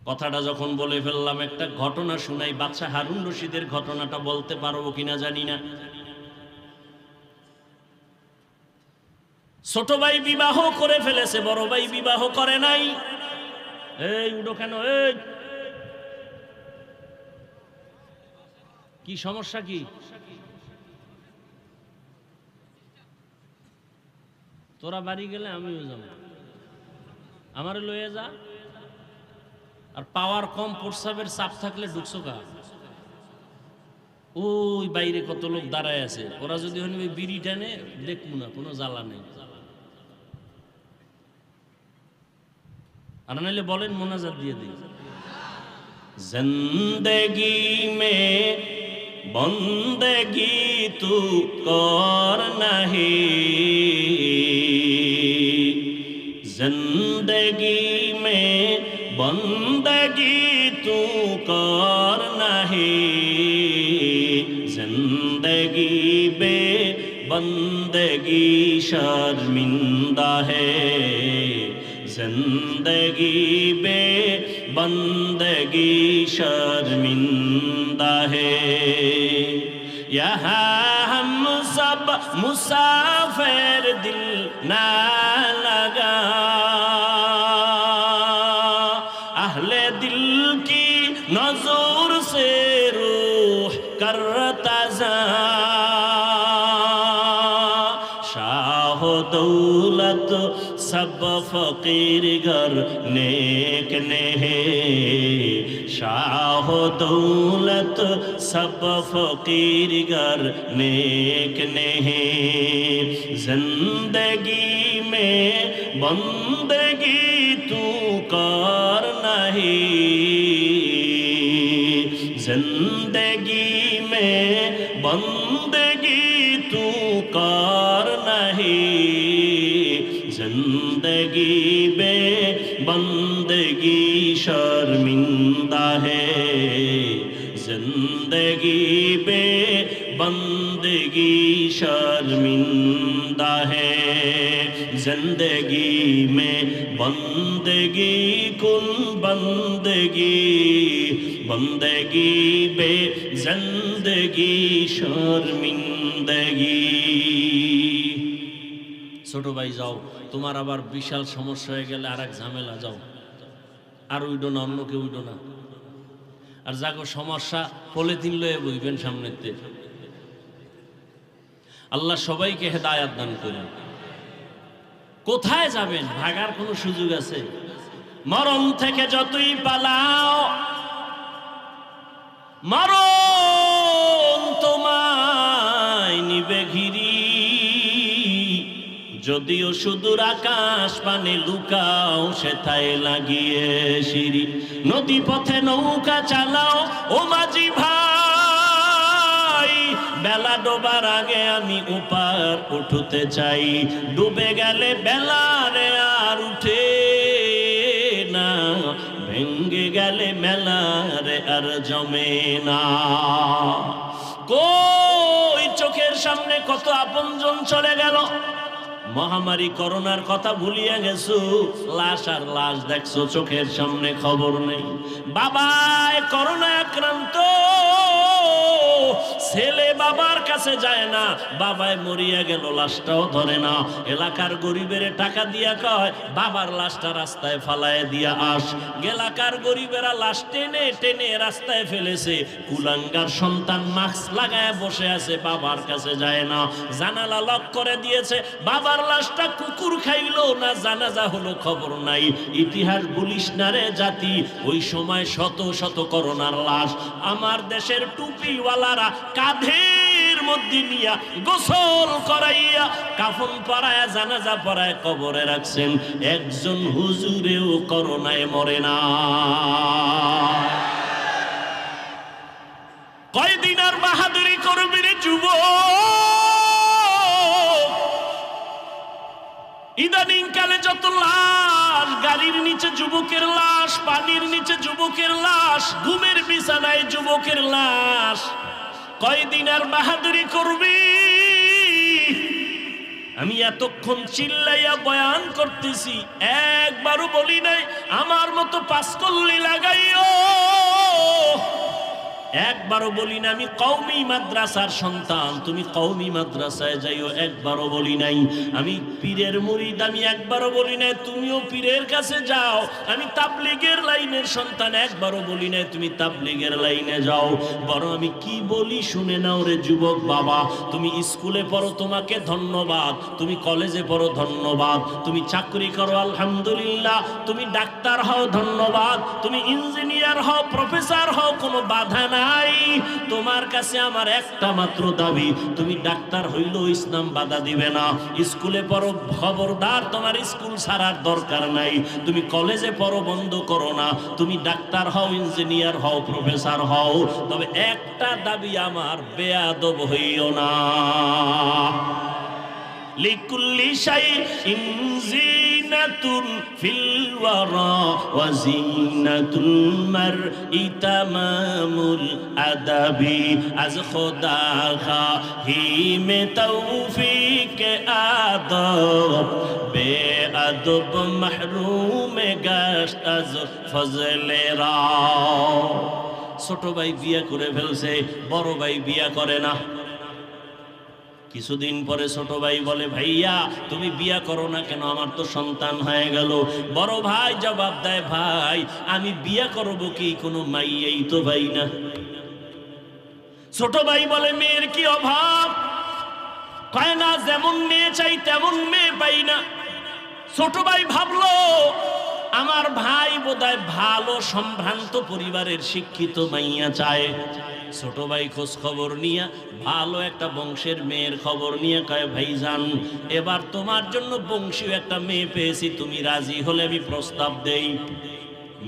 কথাটা যখন বলে ফেললাম, একটা ঘটনা শুনাই। বাদশাহ হারুন রশিদের ঘটনাটা বলতে পারবো কিনা জানি না। ছোট ভাই বিবাহ করে ফেলেছে, বড় ভাই বিবাহ করে নাই। এই উঠো কেন? এই কি সমস্যা? কি তোরা বাড়ি গেলে আমিও যাব, আমারে লয়ে যা। আর পাওয়ার কম, প্রস্রাবের চাপ থাকলে ঢুকছো কা? ওই বাইরে কত লোক দাঁড়ায় আছে, ওরা যদি ওই বিড়ি টানে দেখবো না, কোনো জ্বালা নেই। আর নাইলে বলেন, মোনাজাত দিয়ে দিই। জিন্দেগি মে বন্দেগি তু কর নাহি, জিন্দেগি মে বন্দেগি তু কর নাহি, জিন্দেগি বে বন্দেগি শर्मिंदा है, जिंदगी बे बंदगी शर्मिंदा है। यहाँ हम सब मुसाफिर, दिल ना लगा, अहले दिल की नजर से रूह करता जा, शाह दौलत सब फकीर घर नेक ने है, शाह दौलत सब फकीर घर नेक ने है, जिंदगी में बंदगी तू कर नहीं, जिंदगी में बंदगी तू कर नहीं, जिंदगी बे बंदगी शर्मिंदा है, जिंदगी बे बंदगी शर्मिंदा है, जिंदगी में बंदगी कुन बंदगी, बंदगी बे जिंदगी शर्मिंदगी। ছোট ভাই যাও, তোমার আবার বিশাল সমস্যা হয়ে গেলে আর এক ঝামেলা, যাও। আর উইডো না, অন্য কেউ উইডো না। আর যাগো সমস্যা পলিথিন লয়ে বইবেন সামনেতে। আল্লাহ সবাইকে হেদায়াত দান করেন। কোথায় যাবেন? ভাগার কোনো সুযোগ আছে? মরণ থেকে যতই পালাও, মরণ তোমায় নিবে ঘিরি, যদিও সুদূর আকাশ পানে লুকাও, সেথায় লাগিয়ে সিঁড়ি। নদী পথে নৌকা চালাও ও মাঝি ভাই, বেলা ডোবার আগে আমি উপার উঠতে চাই, ডুবে গেলে বেলারে আর উঠে না, ভেঙ্গে গেলে মেলারে আর জমে না। কই চোখের সামনে কত আপনজন চলে গেল, মহামারী করোনার কথা ভুলিয়ে গেছো, লাশ আর লাশ দেখছো চোখের সামনে, খবর নেই। বাবায় করোনা আক্রান্ত, ছেলে বাবার কাছে কাছে যায় না, বাবায় মরিয়া গেল লাশটাও ধরে না। এলাকার গরিবের টাকা দিয়া কয় বাবার লাশটা রাস্তায় ফালায় দিয়া আস। এলাকার গরিবেরা লাশ টেনে টেনে রাস্তায় ফেলেছে। কুলাঙ্গার সন্তান মাস্ক লাগায় বসে আছে, বাবার কাছে যায় না। জানালা লক করে দিয়েছে, বাবার লাশটা কুকুর খাইলো না জানাজা হলো খবর নাই। ইতিহাস বলিস না রে জাতি, ওই সময় শত শত করোনার লাশ আমার দেশের টুপিওয়ালারা কাঁধের মধ্যে নিয়া গোসল করাইয়া কাফন পরায়া জানাজা পরায় কবরে রাখছেন। একজন হুজুরেও করোনায় মরে না। কয়দিন আর বাহাদুরি করবি রে যুবক? ইদানিং কালে যত লাশ, গাড়ির নিচে যুবকের লাশ, পানির নিচে যুবকের লাশ, ঘুমের বিছানায় যুবকের লাশ। কয়দিন আর বাহাদুরি করবি? আমি এতক্ষণ চিল্লাইয়া বয়ান করতেছি, একবারও বলি নাই আমার মতো পাঁচকল্লি লাগাইও। একবারও বলি না আমি কওমি মাদ্রাসার সন্তান, তুমি কওমি মাদ্রাসায় যাইও, একবারও বলি নাই। আমি পীরের মুরিদ, আমি একবারও বলি নাই তুমিও পীরের কাছে যাও। আমি তাবলীগের লাইনের সন্তান, একবারও বলি নাই তুমি তাবলীগের লাইনে যাও। বরং আমি কি বলি শুনে নাও রে যুবক বাবা। তুমি স্কুলে পড়ো, তোমাকে ধন্যবাদ। তুমি কলেজে পড়ো, ধন্যবাদ। তুমি চাকরি করো, আলহামদুলিল্লাহ। তুমি ডাক্তার হও, ধন্যবাদ। তুমি ইঞ্জিনিয়ার হও, প্রফেসর হও, কোনো বাধা নাই। তোমার কাছে আমার একটা মাত্র দাবি, তুমি ডাক্তার হইলেও ইসলাম বাধা দিবে না। স্কুলে পড়ো, খবরদার তোমার স্কুল ছাড়ার দরকার নাই। তুমি কলেজে পড়ো, বন্ধ করো না। তুমি ডাক্তার হও, ইঞ্জিনিয়ার হও, প্রফেসর হও, তবে একটা দাবি আমার, বেয়াদব হইও না। লিকুল্লি শাইইন জিনাতুন ফিল ওয়ারা ওয়া জিনাতুল মারই তামামুল আদাবি। আজ খোদা খাহি মে তৌফিক আদব, বেআদব মাহরুম গাশত আজ ফজলে রা। ছোট ভাই বিয়ে করে ফেলছে, বড় ভাই বিয়ে করে না। কিছুদিন পরে ছোট ভাই বলে, ভাইয়া তুমি বিয়া করো না কেন? আমার তো সন্তান হয়ে গেল। বড় ভাই জবাব দেয়, ভাই আমি বিয়া করব কি, কোনো মাইয়েই তো ভাই না। ছোট ভাই বলে, মেয়ের কি অভাব? কয় না, যেমন মেয়ে চাই তেমন মেয়ে পাই না। ছোট ভাই ভাবলো আমার ভাই বোধহয় ভালো সম্ভ্রান্ত পরিবারের শিক্ষিত মাইয়া চায়। ছোট ভাই খোঁজ খবর নিয়ে ভালো একটা বংশের মেয়ের খবর নিয়ে কয়, ভাইজান এবার তোমার জন্য বংশীয় একটা মেয়ে পেয়েছি, তুমি রাজি হলে আমি প্রস্তাব দেই।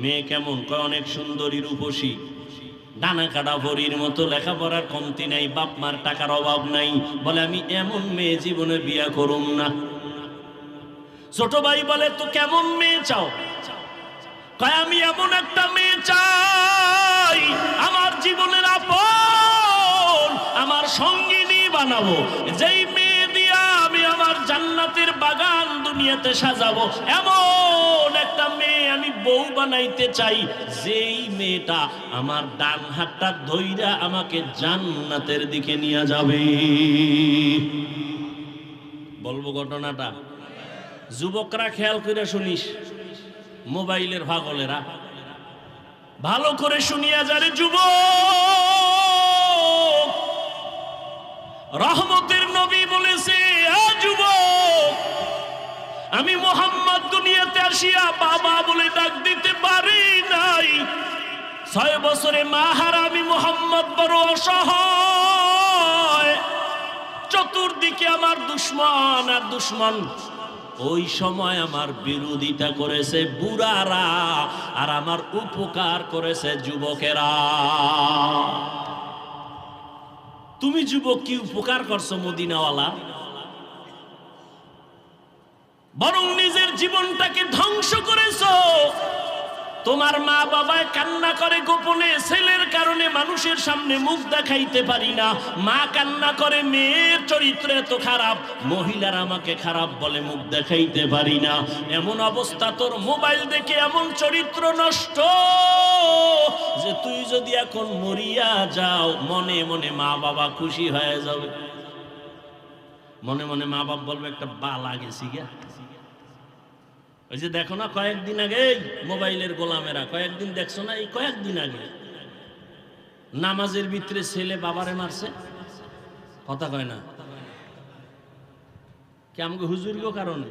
মেয়ে কেমন? কয় অনেক সুন্দরী, রূপসী, ডানা কাটা পরীর মতো, লেখাপড়ার কমতি নাই, বাপ মার টাকার অভাব নাই। বলে আমি এমন মেয়ে জীবনে বিয়া করুম না। ছোট ভাই বলে, তো কেমন মেয়ে চাও? কয় আমি এমন একটা মেয়ে চাই আমার জীবনের আপন, আমার সঙ্গিনী বানাবো, যেই মেয়ে দিয়া আমি আমার জান্নাতের বাগান দুনিয়াতে সাজাবো। এমন একটা মেয়ে আমি বউ বানাইতে চাই, যেই মেয়েটা আমার ডান হাতটা ধইরা আমাকে জান্নাতের দিকে নিয়ে যাবে। বলবো ঘটনাটা? যুবকরা খেয়াল করে শুনিস, মোবাইলের পাগলেরা ভালো করে শুনিয়া যারে যুবক, রহমতের নবী বলেছে, যুবক আমি মুহাম্মদ দুনিয়াতে আসিয়া বাবা বলে ডাক দিতে পারি নাই। 6 বছরে মা হারা আমি মুহাম্মদ বড় অসহায়, চতুর্দিকে আমার দুশ্মন আর দুশ্মন। ওই সময় আমার বিরোধিতা করেছে বুড়ারা, আর আমার উপকার করেছে যুবকেরা। তুমি যুবক কি উপকার করছো মদিনাওয়ালা? বরং নিজের জীবনটাকে ধ্বংস করেছো। তোমার মা বাবায় কান্না করে গোপনে, ছেলের কারণে মানুষের সামনে মুখ দেখাইতে পারি না, মা কান্না করে মেয়ের চরিত্র এত খারাপ, মহিলারা আমাকে খারাপ বলে মুখ দেখাইতে পারি না। এমন অবস্থা তোর মোবাইল দেখে এমন চরিত্র নষ্ট যে তুই যদি এখন মরিয়া যাও মনে মনে মা বাবা খুশি হয়ে যাবে। মনে মনে মা বাবা বলবে একটা বালা গেছি গা। ওই যে দেখো না কয়েকদিন আগে মোবাইলের গোলামেরা, কয়েকদিন দেখছো না, এই কয়েকদিন আগে নামাজের ভিতরে ছেলে বাবারে মারছে, কথা কয় না কি আমাকে হুজুরগো কারণে,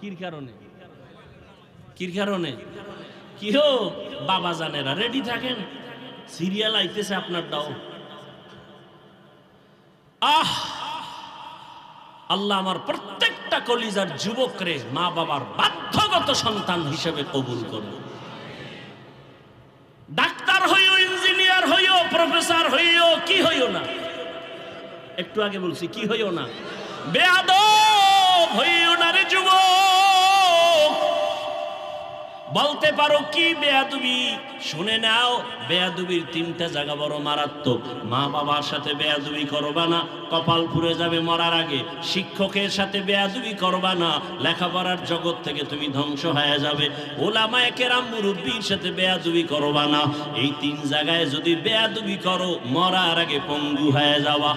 কির কারণে, কির কারণে কি হো বাবা জানেরা রেডি থাকেন, সিরিয়াল আইতেছে আপনার দাও। আহ আল্লাহ আমার প্রত্যেকটা কলিজার যুবকরে মা বাবার বাধ্যগত সন্তান হিসেবে কবুল করুন। ডাক্তার হইও, ইঞ্জিনিয়ার হইও, প্রফেসর হইও, কি হইও না, একটু আগে বলছি কি হইও না, বেয়াদব হইও না রে যুবক। বলতে পারো কি বেয়াদবি, শুনে নাও, বেয়াদবির তিনটা জায়গা বড় মারাত্মক। মা বাবার সাথে বেয়াদবি করবা না, কপাল পুড়ে যাবে মরার আগে। শিক্ষকের সাথে বেয়াদবি করবা না, লেখাপড়ার জগৎ থেকে তুমি ধ্বংস হয়ে যাবে। ওলামায়ে কেরাম মুরব্বির সাথে বেয়াদবি করবা না। এই তিন জায়গায় যদি বেয়াদবি করো মরার আগে পঙ্গু হয়ে যাওয়া।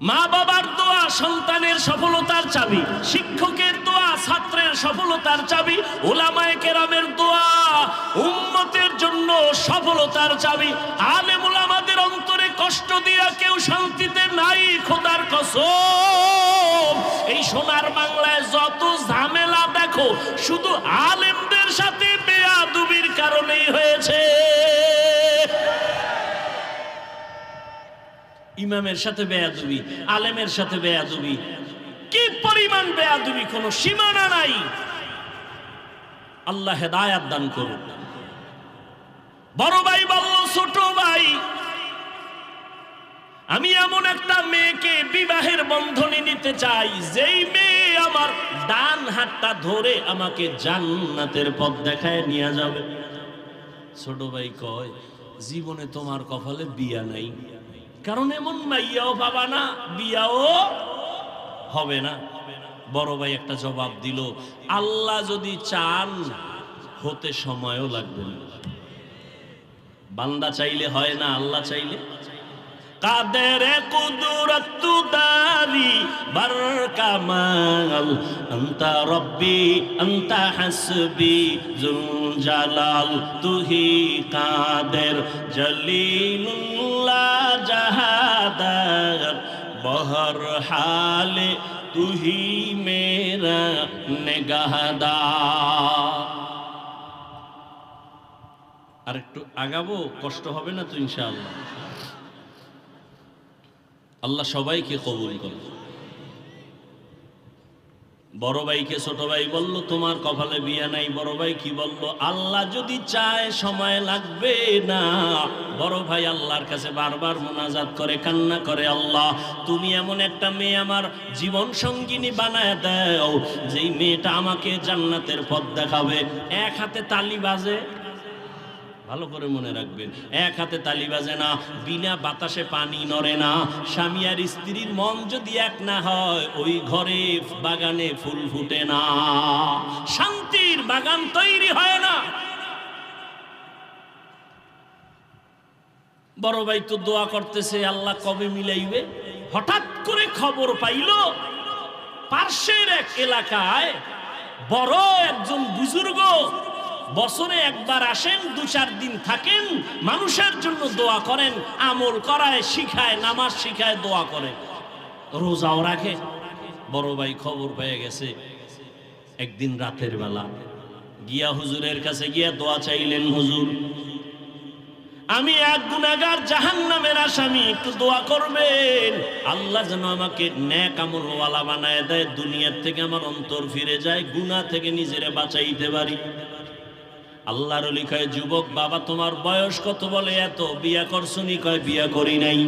মা বাবার দোয়া সন্তানের সফলতার চাবি, শিক্ষকের দোয়া ছাত্রের সফলতার চাবি, উলামায়ে কেরামের দোয়া উম্মতের জন্য সফলতার চাবি। আলেম উলামাদের অন্তরে কষ্ট দিয়া কেউ শান্তিতে নাই, খোদার কসম। এই সোনার বাংলায় যত ঝামেলা দেখো শুধু আলেমদের সাথে বেয়াদবির কারণেই হয়েছে। ইমামের সাথে বেয়াদবি, আলেমের সাথে বেয়াদবি, কি পরিমাণ বেয়াদবি, কোনো সীমানা নাই। আল্লাহ হেদায়াত দান করুন। বড় ভাই বলল ছোট ভাই, আমি এমন একটা মেয়েকে বিবাহের বন্ধনে নিতে চাই যেই মেয়ে আমার ডান হাতটা ধরে আমাকে জান্নাতের পথ দেখায় নিয়ে যাবে। ছোট ভাই কয় জীবনে তোমার কপালে বিয়া নাই, কারণ এমন মাইয়াও পাবা না, বিয়াও হবে না। বড় ভাই একটা জবাব দিল, আল্লাহ যদি চান হতে সময়ও লাগবে না। বান্দা চাইলে হয় না, আল্লাহ চাইলে। কাদের কুদরত দারি বরকামাল আনতা রব্বি আনতা হাসবি জুল জালাল তুহি কাদের জলিলুল্লাহ জাহাদার বহর হালে তুহি মেরা নিগাহদার। আর একটু আগাবো, কষ্ট হবে না তো ইনশাআল্লাহ। আল্লাহ সবাইকে কবুল করে। বড় ভাইকে ছোট ভাই বলল তোমার কপালে বিয়া নাই। বড় ভাই কি বলল, আল্লাহ যদি চায় সময় লাগবে না। বড় ভাই আল্লাহর কাছে বারবার মুনাজাত করে, কান্না করে, আল্লাহ তুমি এমন একটা মেয়ে আমার জীবন সঙ্গিনী বানায় দাও যেই মেয়েটা আমাকে জান্নাতের পথ দেখাবে। এক হাতে তালি বাজে, ভালো করে মনে রাখবেন, এক হাতে তালি বাজে না, বিনা বাতাসে পানি নড়ে না। স্বামী আর স্ত্রীর মন যদি এক না হয় ওই ঘরে বাগানে ফুল ফুটে না, শান্তির বাগান তৈরি হয় না। বড় ভাই তো দোয়া করতেছে আল্লাহ কবে মিলাইবে। হঠাৎ করে খবর পাইল পার্শ্বের এক এলাকায় বড় একজন বুজুর্গ বছরে একবার আসেন, 2-4 দিন থাকেন, মানুষের জন্য দোয়া করেন, আমল করায়, শিখায়, নামাজ শিখায়, দোয়া করে, রোজাও রাখে। বড় ভাই খবর পেয়ে গেছে। একদিন রাতের বেলা গিয়া হুজুরের কাছে গিয়া দোয়া চাইলেন, হুজুর আমি এক গুনাহগার, জাহান্নামের আসামি, একটু দোয়া করবেন আল্লাহ যেন আমাকে নেক আমলওয়ালা বানায় দেয়, দুনিয়ার থেকে আমার অন্তর ফিরে যায়, গুনাহ থেকে নিজেরে বাঁচাইতে পারি। আল্লাহর ওলি কয়, যুবক বাবা তোমার বয়স কত? বলে এত। বিয়া করছনি? কয় বিয়া করি নাই।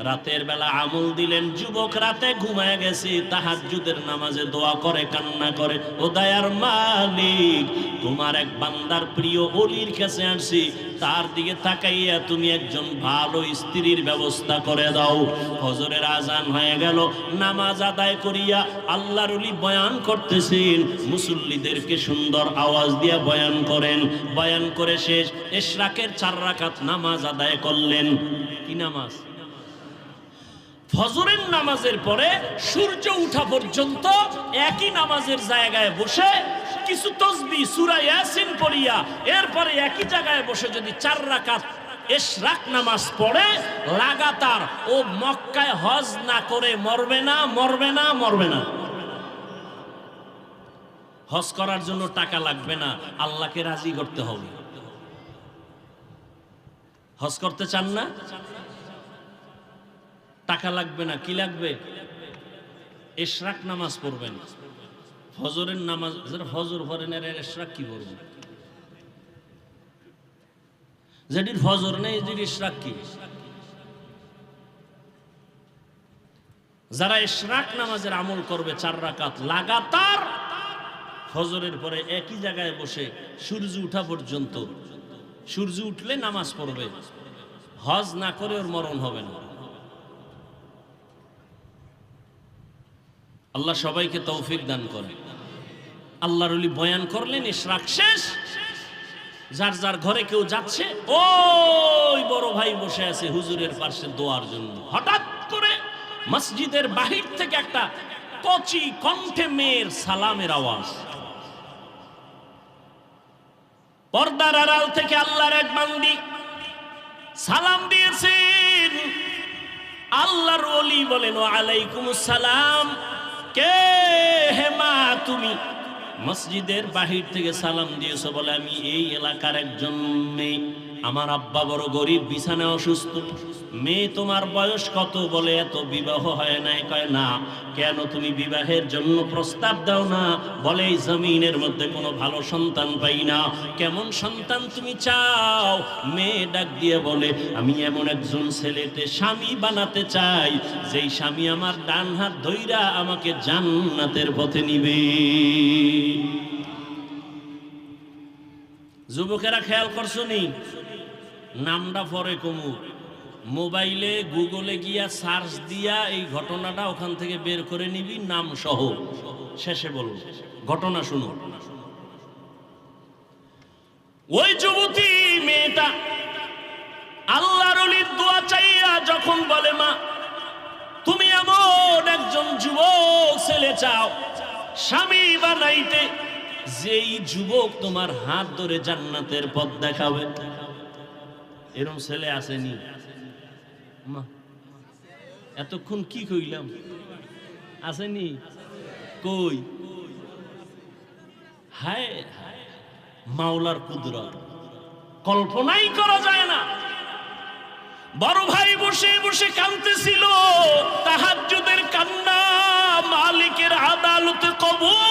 রাতের বেলা আমল দিলেন, যুবক রাতে ঘুমায় গেছে, তাহাজ্জুদের নামাজে দোয়া করে, কান্না করে, ও দয়ার মালিক, তোমার এক বান্দার প্রিয় ওলির কাছে আসছি, তার দিকে তাকাইয়া তুমি একজন ভালো স্ত্রীর ব্যবস্থা করে দাও। ফজরের আজান হয়ে গেল, নামাজ আদায় করিয়া আল্লাহর ওলি বয়ান করতেছেন, মুসল্লিদেরকে সুন্দর আওয়াজ দিয়া বয়ান করেন। বয়ান করে শেষ, ইশরাকের 4 রাকাত নামাজ আদায় করলেন। কি নামাজ? ফজরের নামাজের পরে সূর্য উঠা পর্যন্ত একই নামাজের জায়গায় বসে কিছু তাসবিহ সূরা ইয়াসিন পড়িয়া এরপরে একই জায়গায় বসে যদি 4 রাকাত ইশরাক নামাজ পড়ে, লাগাতার ও মক্কায় হজ না করে মরবে না, মরবে না, মরবে না। হজ করার জন্য টাকা লাগবে না, আল্লাহকে রাজি করতে হবে। হজ করতে চান না? টাকা লাগবে না, কি লাগবে? ইশরাক নামাজ পড়বেন। ফজরের নামাজ, যারা ফজর পড়েন এরা ইশরাক কি পড়বেন? যেটির ফজর নেই যেটির ইশরাক কি? যারা ইশরাক নামাজের আমল করবে 4 রাকাত লাগাতার ফজরের পরে একই জায়গায় বসে সূর্য উঠা পর্যন্ত, সূর্য উঠলে নামাজ পড়বে, হজ না করে ওর মরণ হবে না। আল্লাহ সবাইকে তৌফিক দান করে। আল্লাহর ওলি বয়ান করলেন, ইশরাক শেষ, যার যার ঘরে কেউ যাচ্ছে, ওই বড় ভাই বসে আছে হুজুরের পাশে দোয়ার জন্য। হঠাৎ করে মসজিদের বাহির থেকে একটা কচি কণ্ঠে মেয়ের সালামের আওয়াজ। পর্দার আড়াল থেকে আল্লাহর এক বান্দি সালাম দিয়েছেন। আল্লাহর ওলি বলেন, ওয়ালাইকুমুস সালাম। কে হে মা তুমি? মসজিদের বাহির থেকে সালাম দিয়েছো বলে আমি এই এলাকার একজন মেয়ে, আমার আব্বা বড় গরিব, বিছানায় অসুস্থ। মেয়ে তোমার বয়স কত? বলে এত বিবাহ হয় নাই। কয় না, কেন তুমি বিবাহের জন্য প্রস্তাব দাও না? বলে এই জমিনের মধ্যে কোনো ভালো সন্তান পাই না। কেমন সন্তান তুমি চাও? মেয়ে ডাক দিয়ে বলে, আমি এমন একজন ছেলেতে স্বামী বানাতে চাই, যেই স্বামী আমার ডান হাত ধইরা আমাকে জান্নাতের পথে নিবে। যুবকেরা খেয়াল করছো নি? নামটা পরে কমু, মোবাইলে গুগলে গিয়া সার্চ দিয়া এই ঘটনাটা ওখান থেকে বের করে নিবি, নাম সহ। শেষে বলবো, ঘটনা শুনো। ওই যুবতী মেয়েটা আল্লাহর ওলির দোয়া চাইয়া যখন বলে, মা তুমি এমন একজন যুবক ছেলে চাও স্বামী বানাইতে, যেই যুবক তোমার হাত ধরে জান্নাতের পথ দেখাবে। এরকম ছেলে আসেনি? মা এতক্ষণ কি কইলাম? আসেনি? কই? হায় মাওলার কুদরত কল্পনাই করা যায় না। বড় ভাই বসে বসে কাঁদতেছিল, তাহাজ্জুদের কান্না মালিকের আদালতে কবুল।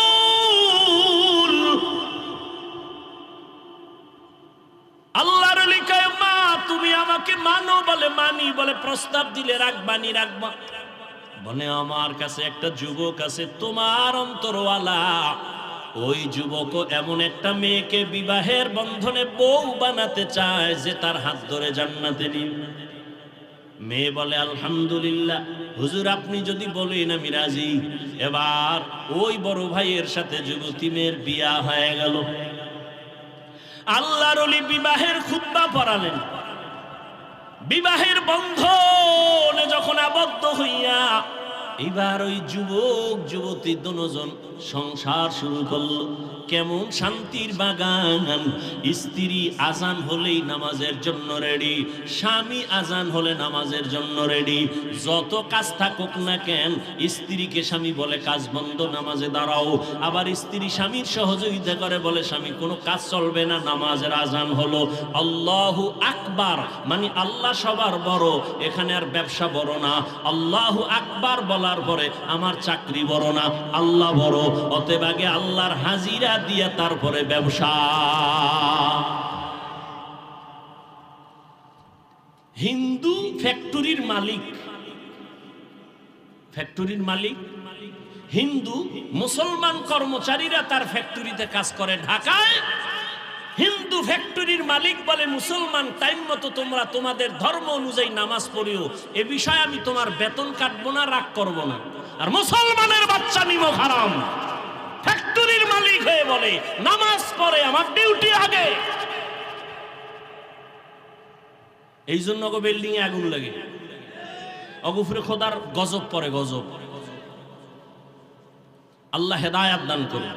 আল্লাহর ওলি কয়, মা তুমি আমাকে মানো? বলে মানি। বলে প্রস্তাব দিলে রাখবানি? রাখবা। বলে আমার কাছে একটা যুবক আছে তোমার অন্তরওয়ালা, ওই যুবকও এমন একটা মেয়েকে বিবাহের বন্ধনে বউ বানাতে চায় যে তার হাত ধরে জান্নাতে নিবে। মেয়ে বলে, আলহামদুলিল্লাহ হুজুর, আপনি যদি বলেন আমি রাজি। এবার ওই বড় ভাইয়ের সাথে যুবতী মেয়ের বিয়া হয়ে গেল। আল্লাহর ওলি বিবাহের খুতবা পড়ালেন। বিবাহের বন্ধনে যখন আবদ্ধ হইয়া এবার ওই যুবক যুবতী দুজন সংসার শুরু করলো। কেমন শান্তির বাগান! স্ত্রী আজান হলেই নামাজের জন্য রেডি, স্বামী আজান হলে নামাজের জন্য রেডি। যত কাজ থাকুক না কেন, স্ত্রীকে স্বামী বলে কাজ বন্ধ, নামাজে দাঁড়াও। আবার স্ত্রী স্বামীর সহযোগিতা করে, বলে স্বামী কোনো কাজ চলবে না, নামাজের আজান হলো। আল্লাহু আকবার মানে আল্লাহ সবার বড়, এখানে আর ব্যবসা বড় না। আল্লাহু আকবার বলার পরে আমার চাকরি বড় না, আল্লাহ বড়। অতএব আগে আল্লাহর হাজিরা দিয়া তারপরে ব্যবসা। হিন্দু ফ্যাক্টরির মালিক ফ্যাক্টরির মালিক হিন্দু, মুসলমান কর্মচারীরা তার ফ্যাক্টরিতে কাজ করে ঢাকায়। হিন্দু ফ্যাক্টরির মালিক বলে মুসলমান টাইম মতো তোমরা তোমাদের ধর্ম অনুযায়ী নামাজ পড়িও, এ বিষয়ে আমি তোমার বেতন কাটবো না, রাগ করব না। আর মুসলমানের বাচ্চা নিমক হারাম ফ্যাক্টরির মালিক হয়ে বলে নামাজ পড়ে আমার ডিউটি আগে। এই জন্য ওগো বিল্ডিং এ আগুন লাগে, অগুফরে খোদার গজব পড়ে, গজব। আল্লাহ হেদায়াত দান করুন।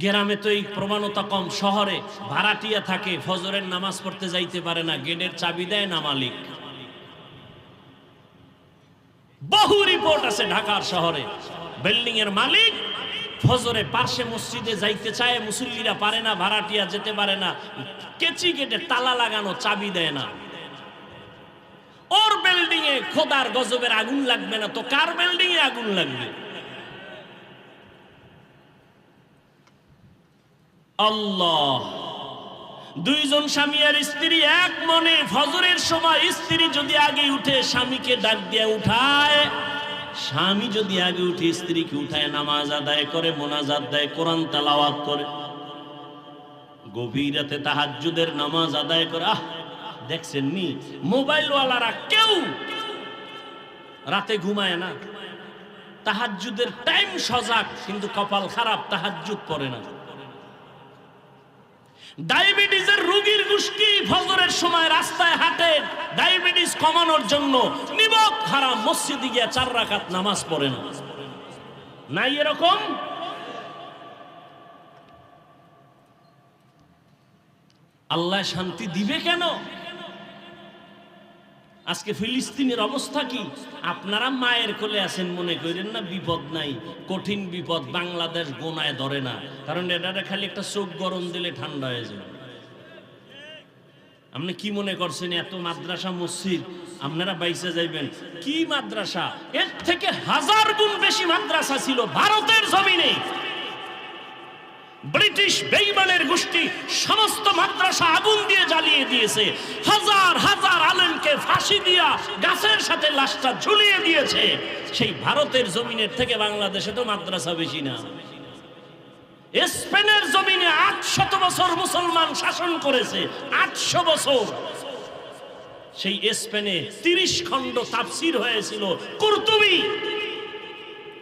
গ্রামে তো এই প্রবণতা কম, শহরে ভাড়াটিয়া থাকে, ফজরের নামাজ পড়তে যাইতে পারে না, গেটের চাবি দেয় না মালিক। বহু রিপোর্ট আছে ঢাকার শহরে, বিল্ডিং এর মালিক ফজরে পাশে মসজিদে যাইতে চায়, মুসল্লিরা পারে না, ভাড়াটিয়া যেতে পারে না, কেচি গেটে তালা লাগানো, চাবি দেয় না। ওর বিল্ডিং এ খোদার গজবের আগুন লাগবে না তো কার বিল্ডিং এ আগুন লাগবে? আল্লাহ। দুইজন স্বামী আর স্ত্রী এক মনে ফজরের সময় স্ত্রী যদি আগে উঠে স্বামীকে ডাক দিয়ে উঠায়, স্বামী যদি আগে উঠে স্ত্রীকে উঠায়, নামাজ আদায় করে, মোনাজাত দেয়, কোরআন তেলাওয়াত করে, গভীর রাতে তাহাজ্জুদের নামাজ আদায় করে। দেখছেন নি মোবাইল ওয়ালারা কেউ রাতে ঘুমায় না, তাহাজ্জুদের টাইম সজাগ, কিন্তু কপাল খারাপ, তাহাজ্জুদ পড়ে না। ডায়াবেটিসের রোগীর গোষ্ঠী ফজরের সময় রাস্তায় হাঁটে ডায়াবেটিস কমানোর জন্য, নিমক হারাম, মসজিদে গিয়ে 4 রাকাত নামাজ পড়ে না। নাই এরকম? আল্লাহ শান্তি দিবে কেন? আজকে ফিলিস্তিনের অবস্থা কি? আপনারা মায়ের কোলে আছেন, মনে করেন না বিপদ নাই, কঠিন বিপদ। বাংলাদেশ গোনায় ধরে না, কারণ এটা খালি একটা চোখ গরম দিলে ঠান্ডা হয়ে যায়। আপনি কি মনে করছেন এত মাদ্রাসা মসজিদ আপনারা বাইসে যাইবেন? কি মাদ্রাসা, এর থেকে 1000 গুণ বেশি মাদ্রাসা ছিল ভারতের জমিনে। ব্রিটিশ বেঈমানের গোষ্ঠী সমস্ত মাদ্রাসা আগুন দিয়ে জ্বালিয়ে দিয়েছে, হাজার হাজার আলেমকে ফাঁসি দিয়া গাছের সাথে লাশটা ঝুলিয়ে দিয়েছে। সেই ভারতের জমিনের থেকে বাংলাদেশে তো মাদ্রাসা বেশি না। স্পেনের জমিনে 800 বছর মুসলমান শাসন করেছে, 800 বছর। সেই স্পেনে 30 খণ্ড তাফসীর হয়েছিল কুরতুবী।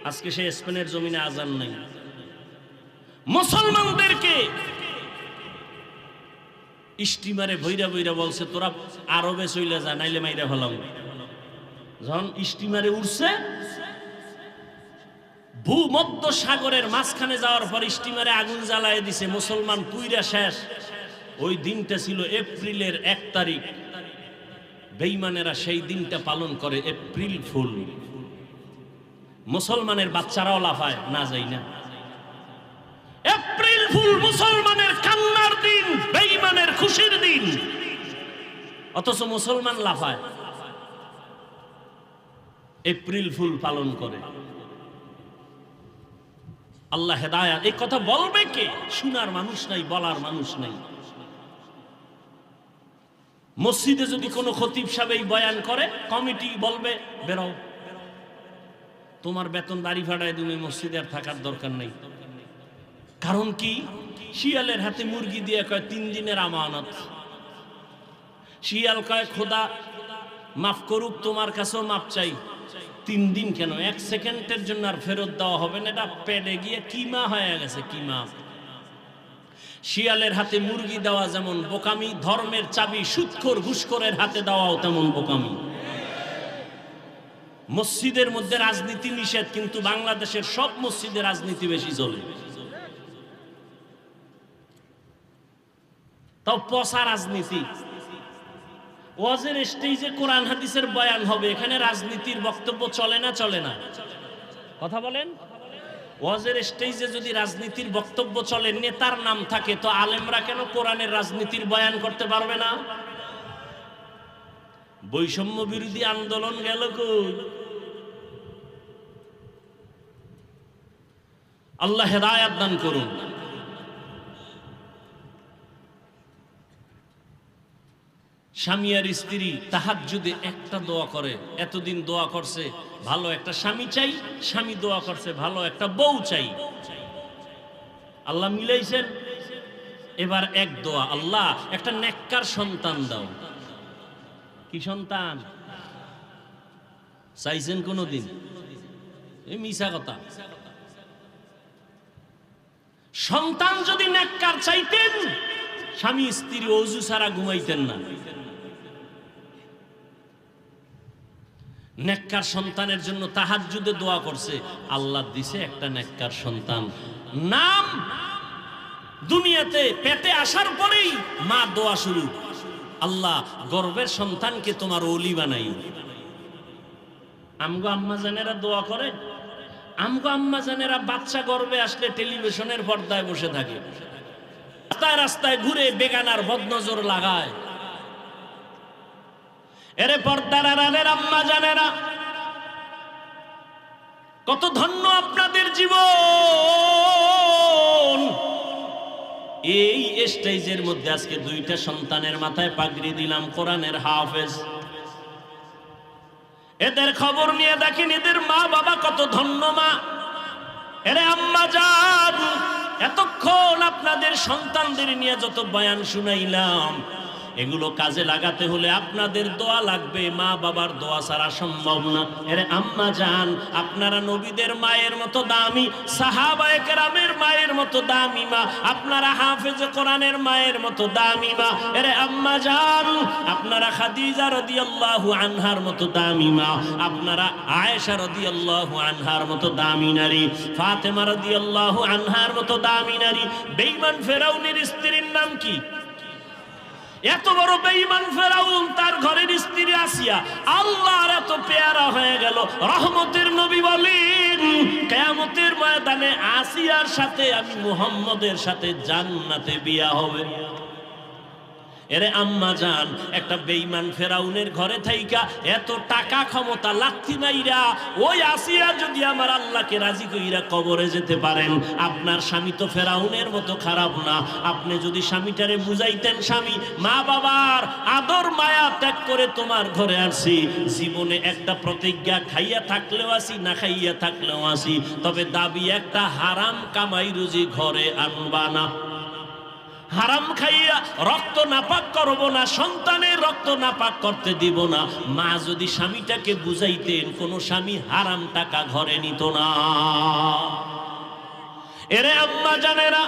আজকে সেই স্পেনের জমিনে আজান নাই। মুসলমানদেরকে স্টিমারে বইরা বইরা বলছে তোরা আরবে চলে যা, নাইলে মাইরা ফেলাম। যখন স্টিমারে উঠছে, ভূমধ্য সাগরের মাঝখানে যাওয়ার পর স্টিমারে আগুন জ্বালায় দিছে, মুসলমান পুইরা শেষ। ওই দিনটা ছিল এপ্রিলের 1 তারিখ। বেঈমানেরা সেই দিনটা পালন করে এপ্রিল ফুল। মুসলমানের বাচ্চারাও লাফায়, না যাই না। এপ্রিল ফুল মুসলমানের কান্নার দিন, বেঈমানের খুশির দিন, অথচ মুসলমান লাফায়, এপ্রিল ফুল পালন করে। আল্লাহ হেদায়াত। এই কথা বলবে কে? শোনার মানুষ নাই, বলার মানুষ নাই। মসজিদে যদি কোনো খতিব সাহেব এই বয়ান করে, কমিটি বলবে বেরো, তোমার বেতন বাড়ি ভাড়ায় তুমি মসজিদে আর থাকার দরকার নেই। কারণ কি? শিয়ালের হাতে মুরগি দিয়ে কয় 3 দিনের আমানত। শিয়াল কয় খোদা মাফ করুক, তোমার কাছেও মাপ চাই। 3 দিন কেন, 1 সেকেন্ডের জন্য আর ফেরত দেওয়া হবে না, এটা পেটে গিয়ে কিমা হয়ে গেছে, কিমা। শিয়ালের হাতে মুরগি দেওয়া যেমন বোকামি, ধর্মের চাবি সুদখোর ঘুষখোরের হাতে দেওয়াও তেমন বোকামি। মসজিদের মধ্যে রাজনীতি নিষেধ, কিন্তু বাংলাদেশের সব মসজিদে রাজনীতি বেশি চলে। তাও পচা রাজনীতি। ওয়াজের স্টেজে কোরআন হাদিসের বয়ান হবে, এখানে রাজনীতির বক্তব্য চলে না? চলে না? কথা বলেন। ওয়াজের স্টেজে যদি রাজনীতির বক্তব্য চলে, নেতার নাম থাকে, তো আলেমরা কেন কোরআনের রাজনীতির বয়ান করতে পারবে না? বৈষম্য বিরোধী আন্দোলন গেল কই? আল্লাহ হেদায়াত দান করুন। স্বামী আর স্ত্রী তাহাজ্জুদে একটা দোয়া করে, এতদিন দোয়া করছে ভালো একটা স্বামী চাই, স্বামী দোয়া করছে ভালো একটা বউ চাই, আল্লাহ মিলাইছেন। এবার এক দোয়া, আল্লাহ একটা নেককার সন্তান দাও। কি সন্তান চাইছেন কোনদিন? এই মিছা কথা। সন্তান যদি নেককার চাইতেন, স্বামী স্ত্রী ওযু ছাড়া ঘুমাইতেন না। নেককার সন্তানের জন্য তাহাজ্জুদে দোয়া করছে, আল্লাহ দিছে একটা নেককার সন্তান। নাম দুনিয়াতে পেটে আসার পরেই মা দোয়া শুরু, আল্লাহ গর্ভের সন্তানকে তোমার ওলি বানাই। আমগো আম্মা জানেরা দোয়া করে, আমগো আম্মা জানেরা বাচ্চা গর্ভে আসলে টেলিভিশনের পর্দায় বসে থাকে, রাস্তায় রাস্তায় ঘুরে বেগানার বদনজর লাগায়। এরে পর্দার আড়ালের আম্মা জানেরা, কত ধন্য আপনাদের জীবন। এই স্টেজের মধ্যে আজকে দুইটা সন্তানের মাথায় পাগড়ি দিলাম, কোরআনের হাফেজ। এদের খবর নিয়ে দেখেন এদের মা বাবা কত ধন্য মা। এরে আম্মা জান, এতক্ষণ আপনাদের সন্তানদের নিয়ে যত বয়ান শুনাইলাম, এগুলো কাজে লাগাতে হলে আপনাদের দোয়া লাগবে, মা বাবার দোয়া ছাড়া সম্ভব না। এরে আম্মা জান, আপনারা নবীদের মায়ের মতো দামি, সাহাবায়ে কেরামের মায়ের মতো দামি মা, আপনারা হাফেজে কোরআনের মায়ের মতো দামি মা। এরে আম্মা জান, আপনারা খাদিজা রাদিয়াল্লাহু আনহার মতো দামি মা, আপনারা আয়েশা রাদিয়াল্লাহু আনহার মতো দামি নারী, ফাতেমা রাদিয়াল্লাহু আনহার মতো দামি নারী। বেঈমান ফেরাউনের স্ত্রীর নাম কি? এত বড় বেঈমান ফেরাউন, তার ঘরের স্ত্রী আসিয়া আল্লাহর এত পেয়ারা হয়ে গেল। রহমতের নবী বলেন, কিয়ামতের ময়দানে আসিয়ার সাথে আমি মুহাম্মদের সাথে জান্নাতে বিয়া হবে। এরে আম্মা জান, একটা বেঈমান ফেরাউনের ঘরে থাইকা এত টাকা ক্ষমতা লাথি মাইরা ওই আসিয়া যদি আমার আল্লাহকে রাজি কইরা কবরে যেতে পারেন, আপনার স্বামী তো ফেরাউনের মতো খারাপ না। আপনি যদি স্বামীটারে বুঝাইতেন, স্বামী মা বাবার আদর মায়া ত্যাগ করে তোমার ঘরে আসি, জীবনে একটা প্রতিজ্ঞা, খাইয়া থাকলেও আসি না খাইয়া থাকলেও আসি, তবে দাবি একটা, হারাম কামাই রুজি ঘরে আনবা না। হারাম খাইয়া রক্ত নাপাক করব না, সন্তানের রক্ত নাপাক করতে দিব না। মা যদি স্বামীটাকে বুঝাইতেন, কোন স্বামী হারাম টাকা ঘরে নিত না। এরে আম্মা জানেরা,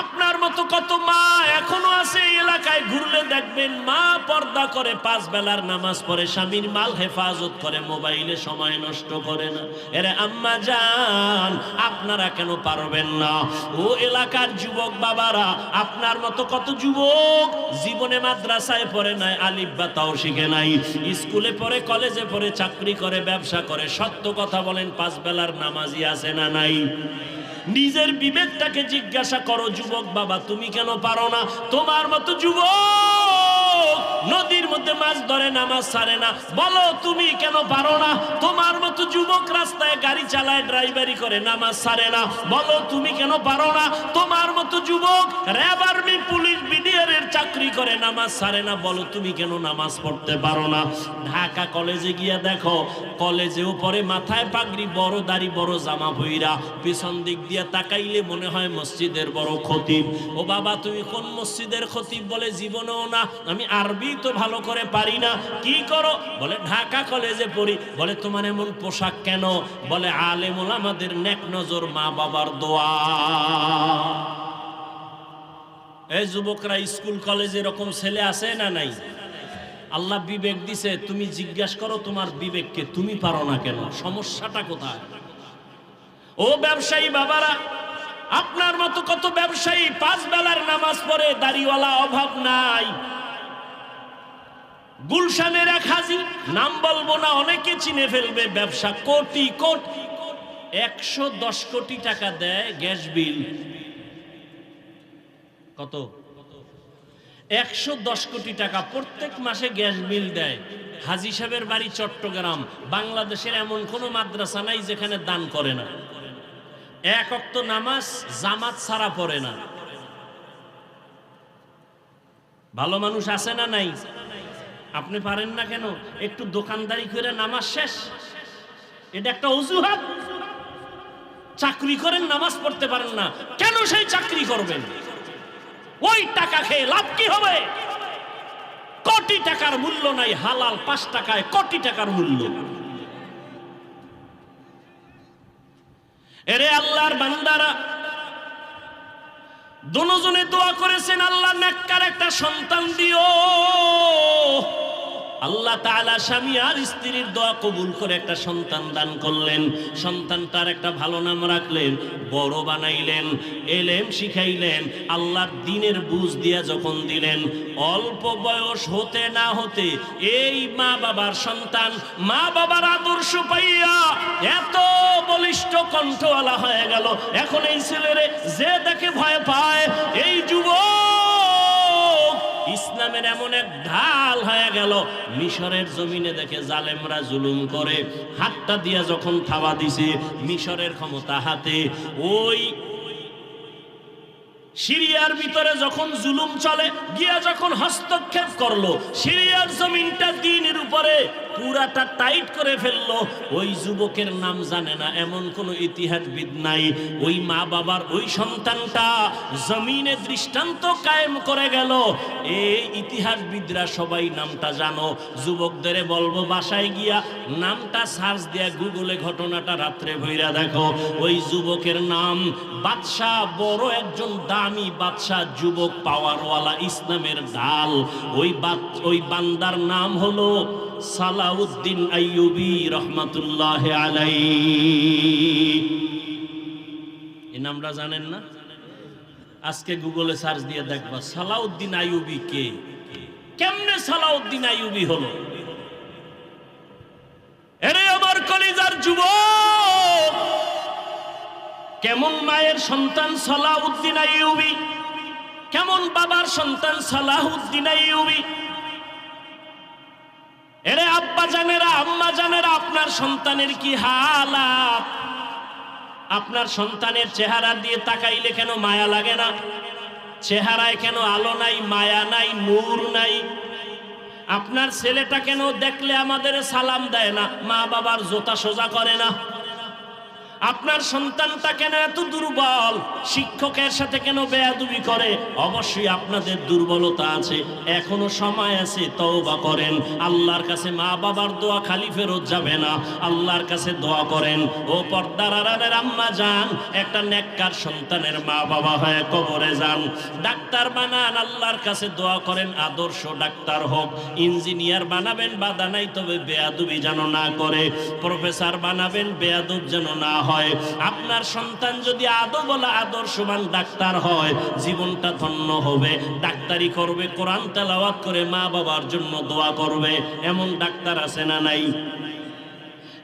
আপনার মতো কত মা এখনো আছে এই এলাকায়, ঘুরলে দেখবেন মা পর্দা করে, 5 বেলার নামাজ পড়ে, স্বামীর মাল হেফাজত করে, মোবাইলে সময় নষ্ট করে না। এরে আম্মা জান, আপনারা কেন পারবেন না? ও এলাকার যুবক বাবারা, আপনার মতো কত যুবক জীবনে মাদ্রাসায় পড়ে নাই, আলিফ বা তাও শিখে নাই, স্কুলে পড়ে, কলেজে পড়ে, চাকরি করে, ব্যবসা করে। সত্য কথা বলেন, 5 বেলার নামাজি আছে না নাই? নিজের বিবেকটাকে জিজ্ঞাসা করো যুবক বাবা, তুমি কেন পারো না? তোমার মতো যুবক নদীর মধ্যে মাছ ধরে, নামাজ ছাড়ে না, বলো তুমি কেন পারো না? তোমার মতো যুবক রাস্তায় গাড়ি চালায়, ড্রাইভারি করে, নামাজ ছাড়ে না, বলো তুমি কেন পারো না? তোমার মতো যুবক র্যাব, আর্মি, পুলিশ, বিডিআর এর চাকরি করে, নামাজ ছাড়ে না, বলো তুমি কেন নামাজ পড়তে পারো না? ঢাকা কলেজে গিয়া দেখো, কলেজেও পরে মাথায় পাগড়ি, বড় দাড়ি, বড় জামা পইরা, পিছন দিক দিয়ে তাকাইলে মনে হয় মসজিদের বড় খতিব। ও বাবা, তুমি কোন মসজিদের খতিব? বলে জীবনেও না, আমি আরবি তো ভালো করে পারি না। কি করো? বলে ঢাকা কলেজে পড়ি। বলে তোমার এমন পোশাক কেন? বলে আলেম ওলামাদের নেক নজর, মা বাবার দোয়া। এই যুবকরা, স্কুল কলেজে এরকম ছেলে আছে না নাই? আল্লাহ বিবেক দিছে, তুমি জিজ্ঞাসা করো তোমার বিবেককে, তুমি পারো না কেন? সমস্যাটা কোথায়? ও ব্যবসায়ী বাবারা, আপনার মতো কত ব্যবসায়ী 5 বেলার নামাজ পড়ে, দাড়িওয়ালা অভাব নাই। গুলশানের এক হাজি, নাম বলবো না, অনেকে চিনে ফেলবে, ব্যবসা কোটি কোটি, 110 কোটি টাকা দেয় গ্যাস বিল। কত? 110 কোটি টাকা প্রত্যেক মাসে গ্যাস বিল দেয়। হাজি সাহেবের বাড়ি চট্টগ্রাম। বাংলাদেশের এমন কোন মাদ্রাসা নাই যেখানে দান করে না। 1 ওয়াক্ত নামাজ জামাত ছাড়া পড়ে না। ভালো মানুষ আছে না নাই? আপনি পারেন না কেন? একটু দোকানদারি করে নামাজ শেষ, এটা একটা অজুহাত। চাকরি করেন, নামাজ পড়তে পারেন না কেন? সেই চাকরি করবেন, ওই টাকা খেয়ে লাভ কি হবে? কোটি টাকার মূল্য নাই, হালাল 5 টাকায় কোটি টাকার মূল্য। এরে আল্লাহর বান্দারা, দুজনে দোয়া করেছেন, আল্লাহ নেককার একটা সন্তান দিও। আল্লাহ তাআলা স্বামী আর স্ত্রীর দোয়া কবুল করে একটা সন্তান দান করলেন। সন্তানটার একটা ভালো নাম রাখলেন, বড় বানাইলেন, এলেম শিখাইলেন, আল্লাহর দ্বীনের বুঝ দিয়া যখন দিলেন, অল্প বয়স হতে না হতে এই মা বাবার সন্তান মা বাবার আদর্শ পাইয়া এত বলিষ্ঠ কণ্ঠওয়ালা হয়ে গেল। এখন এই ছেলেরে যে দেখে ভয় পায়, এই যুবক ইসলামের এমন এক ঢাল হয়ে গেল। মিশরের জমিনে দেখে জালেমরা জুলুম করে, হাতটা দিয়া যখন থাবা দিছে, মিশরের ক্ষমতা হাতে, ওই সিরিয়ার ভিতরে যখন জুলুম চলে, গিয়া যখন হস্তক্ষেপ করলো, সিরিয়ার জমিনটা দ্বীনের উপরে পুরাটা টাইট করে ফেললো। ওই যুবকের নাম জানে না এমন কোন ইতিহাসবিদ নাই। ওই মা বাবার ওই সন্তানটা জমিনে দৃষ্টান্ত কায়েম করে গেল। এই ইতিহাসবিদরা সবাই নামটা জানো। যুবকদের বলবো বাসায় গিয়া নামটা সার্চ দিয়া গুগলে ঘটনাটা রাত্রে ভইরা দেখো। ওই যুবকের নাম বাদশাহ, বড় একজন দামি বাদশাহ, যুবক পাওয়ারওয়ালা, ইসলামের ঢাল। ওই বান্দার নাম হলো সালাউদ্দিন আইয়ুবী রহমাতুল্লাহ আলাইহি। এই নামটা জানেন না? আজকে গুগলে সার্চ দিয়ে দেখবা সালাউদ্দিন আইয়ুবী কে, কেমনে সালাউদ্দিন আইয়ুবী হলো। এরে আমার কলিজার যুবক, কেমন মায়ের সন্তান সালাউদ্দিন আইয়ুবী, কেমন বাবার সন্তান সালাউদ্দিন আইয়ুবী। এরে আব্বা জানেরা, আম্মা জানেরা, আপনার সন্তানের কি হালাত? আপনার সন্তানের চেহারা দিয়ে তাকাইলে কেন মায়া লাগে না? চেহারায় কেন আলো নাই, মায়া নাই, নূর নাই? আপনার ছেলেটা কেন দেখলে আমাদের সালাম দেয় না, মা বাবার জোতা সোজা করে না? আপনার সন্তানটা কেন এত দুর্বল, শিক্ষকের সাথে কেন বেয়াদবি করে? অবশ্যই আপনাদের দুর্বলতা আছে, এখনো সময় আছে, তওবা করেন। আল্লাহর কাছে মা বাবার দোয়া খালি ফেরত যাবে না, আল্লাহর কাছে দোয়া করেন। ও পর্দার আড়ালের আম্মা যান, একটা নেককার সন্তানের মা বাবা হয়ে কবরে যান, ডাক্তার বানান, আল্লাহর কাছে দোয়া করেন আদর্শ ডাক্তার হোক। ইঞ্জিনিয়ার বানাবেন, বাধা নাই, তবে বেয়াদবি যেন না করে। প্রফেসর বানাবেন, বেয়াদব যেন না হয়। আপনার সন্তান যদি আদবওয়ালা আদর্শবান ডাক্তার হয়, জীবনটা ধন্য হবে। ডাক্তারি করবে, কোরআন তেলাওয়াত করে মা বাবার জন্য দোয়া করবে। এমন ডাক্তার আছে না নাই?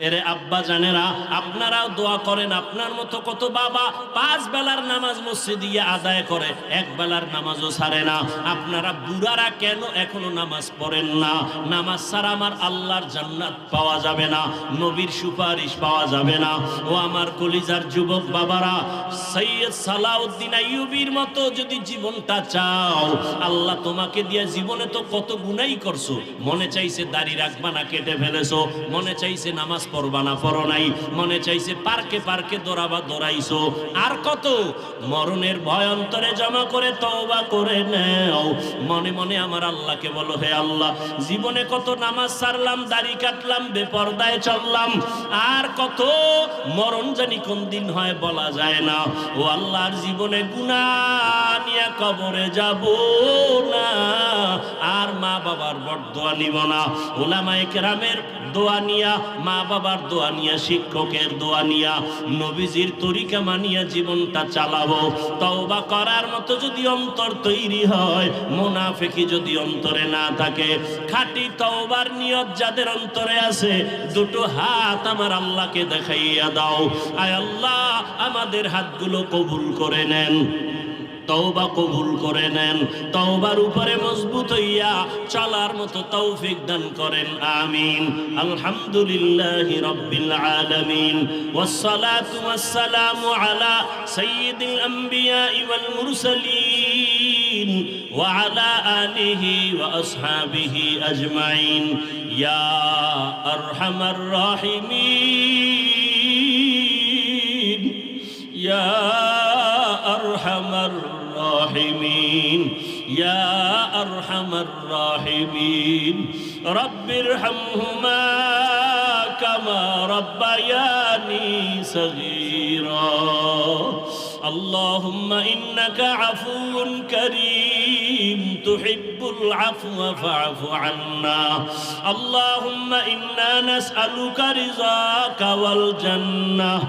এরে আব্বা জানেরা, আপনারাও দোয়া করেন। আপনার মতো কত বাবা 5 বেলার নামাজ মসজিদে গিয়ে আদায় করে, 1 বেলার নামাজও ছাড়ে না। আপনারা বুড়ারা কেন এখনো নামাজ পড়েন না? নামাজ ছাড়া আমার আল্লাহর জান্নাত পাওয়া যাবে না, নবীর সুপারিশ পাওয়া যাবে না। ও আমার কলিজার যুবক বাবারা, সৈয়দ সালাউদ্দিন আইয়ুবীর মতো যদি জীবনটা চাও, আল্লাহ তোমাকে দিয়ে জীবনে তো কত গুনাহ করছো। মনে চাইছে দাড়ি রাখবা না, কেটে ফেলেছো। মনে চাইছে নামাজ পড়বা না, পড়ো নাই। মনে চাইছে পার্কে পার্কে দৌড়াবা, দৌড়াইছো। আর কত মরণের ভয় অন্তরে জমা করে তওবা করে নাও। মনে মনে আমার আল্লাহকে বলো, হে আল্লাহ, জীবনে কত নামাজ ছাড়লাম, দাড়ি কাটলাম, বেপরদায় চললাম, আর কত মরণ জানি কোন দিন হয় বলা যায় না। ও আল্লাহর জীবনে গুনাহ নিয়ে কবরে যাব না, আর মা বাবার বরদোয়া নিব না। উলামায়ে কেরামের দোয়া নিয়া, মা বাবার দোয়া নিয়া, শিক্ষকের দোয়া নিয়া, নবীজির তরিকা মানিয়া জীবনটা চালাবো। তওবা করার মতো যদি অন্তর তৈরি হয়, মুনাফিকি যদি অন্তরে না থাকে, খাঁটি তওবার নিয়ত যাদের অন্তরে আছে, দুটো হাত আমার আল্লাহকে দেখাইয়া দাও। আয় আল্লাহ, আমাদের হাতগুলো কবুল করে নেন, তওবা কবুল করে নেন, তওবার উপরে মজবুত হইয়া চলার মতো তৌফিক দান করেন, আমিন। আলহামদুলিল্লাহি রাব্বিল আলামিন, ওয়াসসালাতু ওয়াসসালামু আলা সাইয়্যিদিল আম্বিয়া ওয়াল মুরসালিন وعلى آله وأصحابه أجمعين يا أرحم الراحمين يا أرحم الراحمين يا أرحم الراحمين رب ارحمهما كما ربياني صغيرا اللهم إنك عفو كريم تحب العفو فاعف عنا اللهم إنا نسألك رضاك والجنة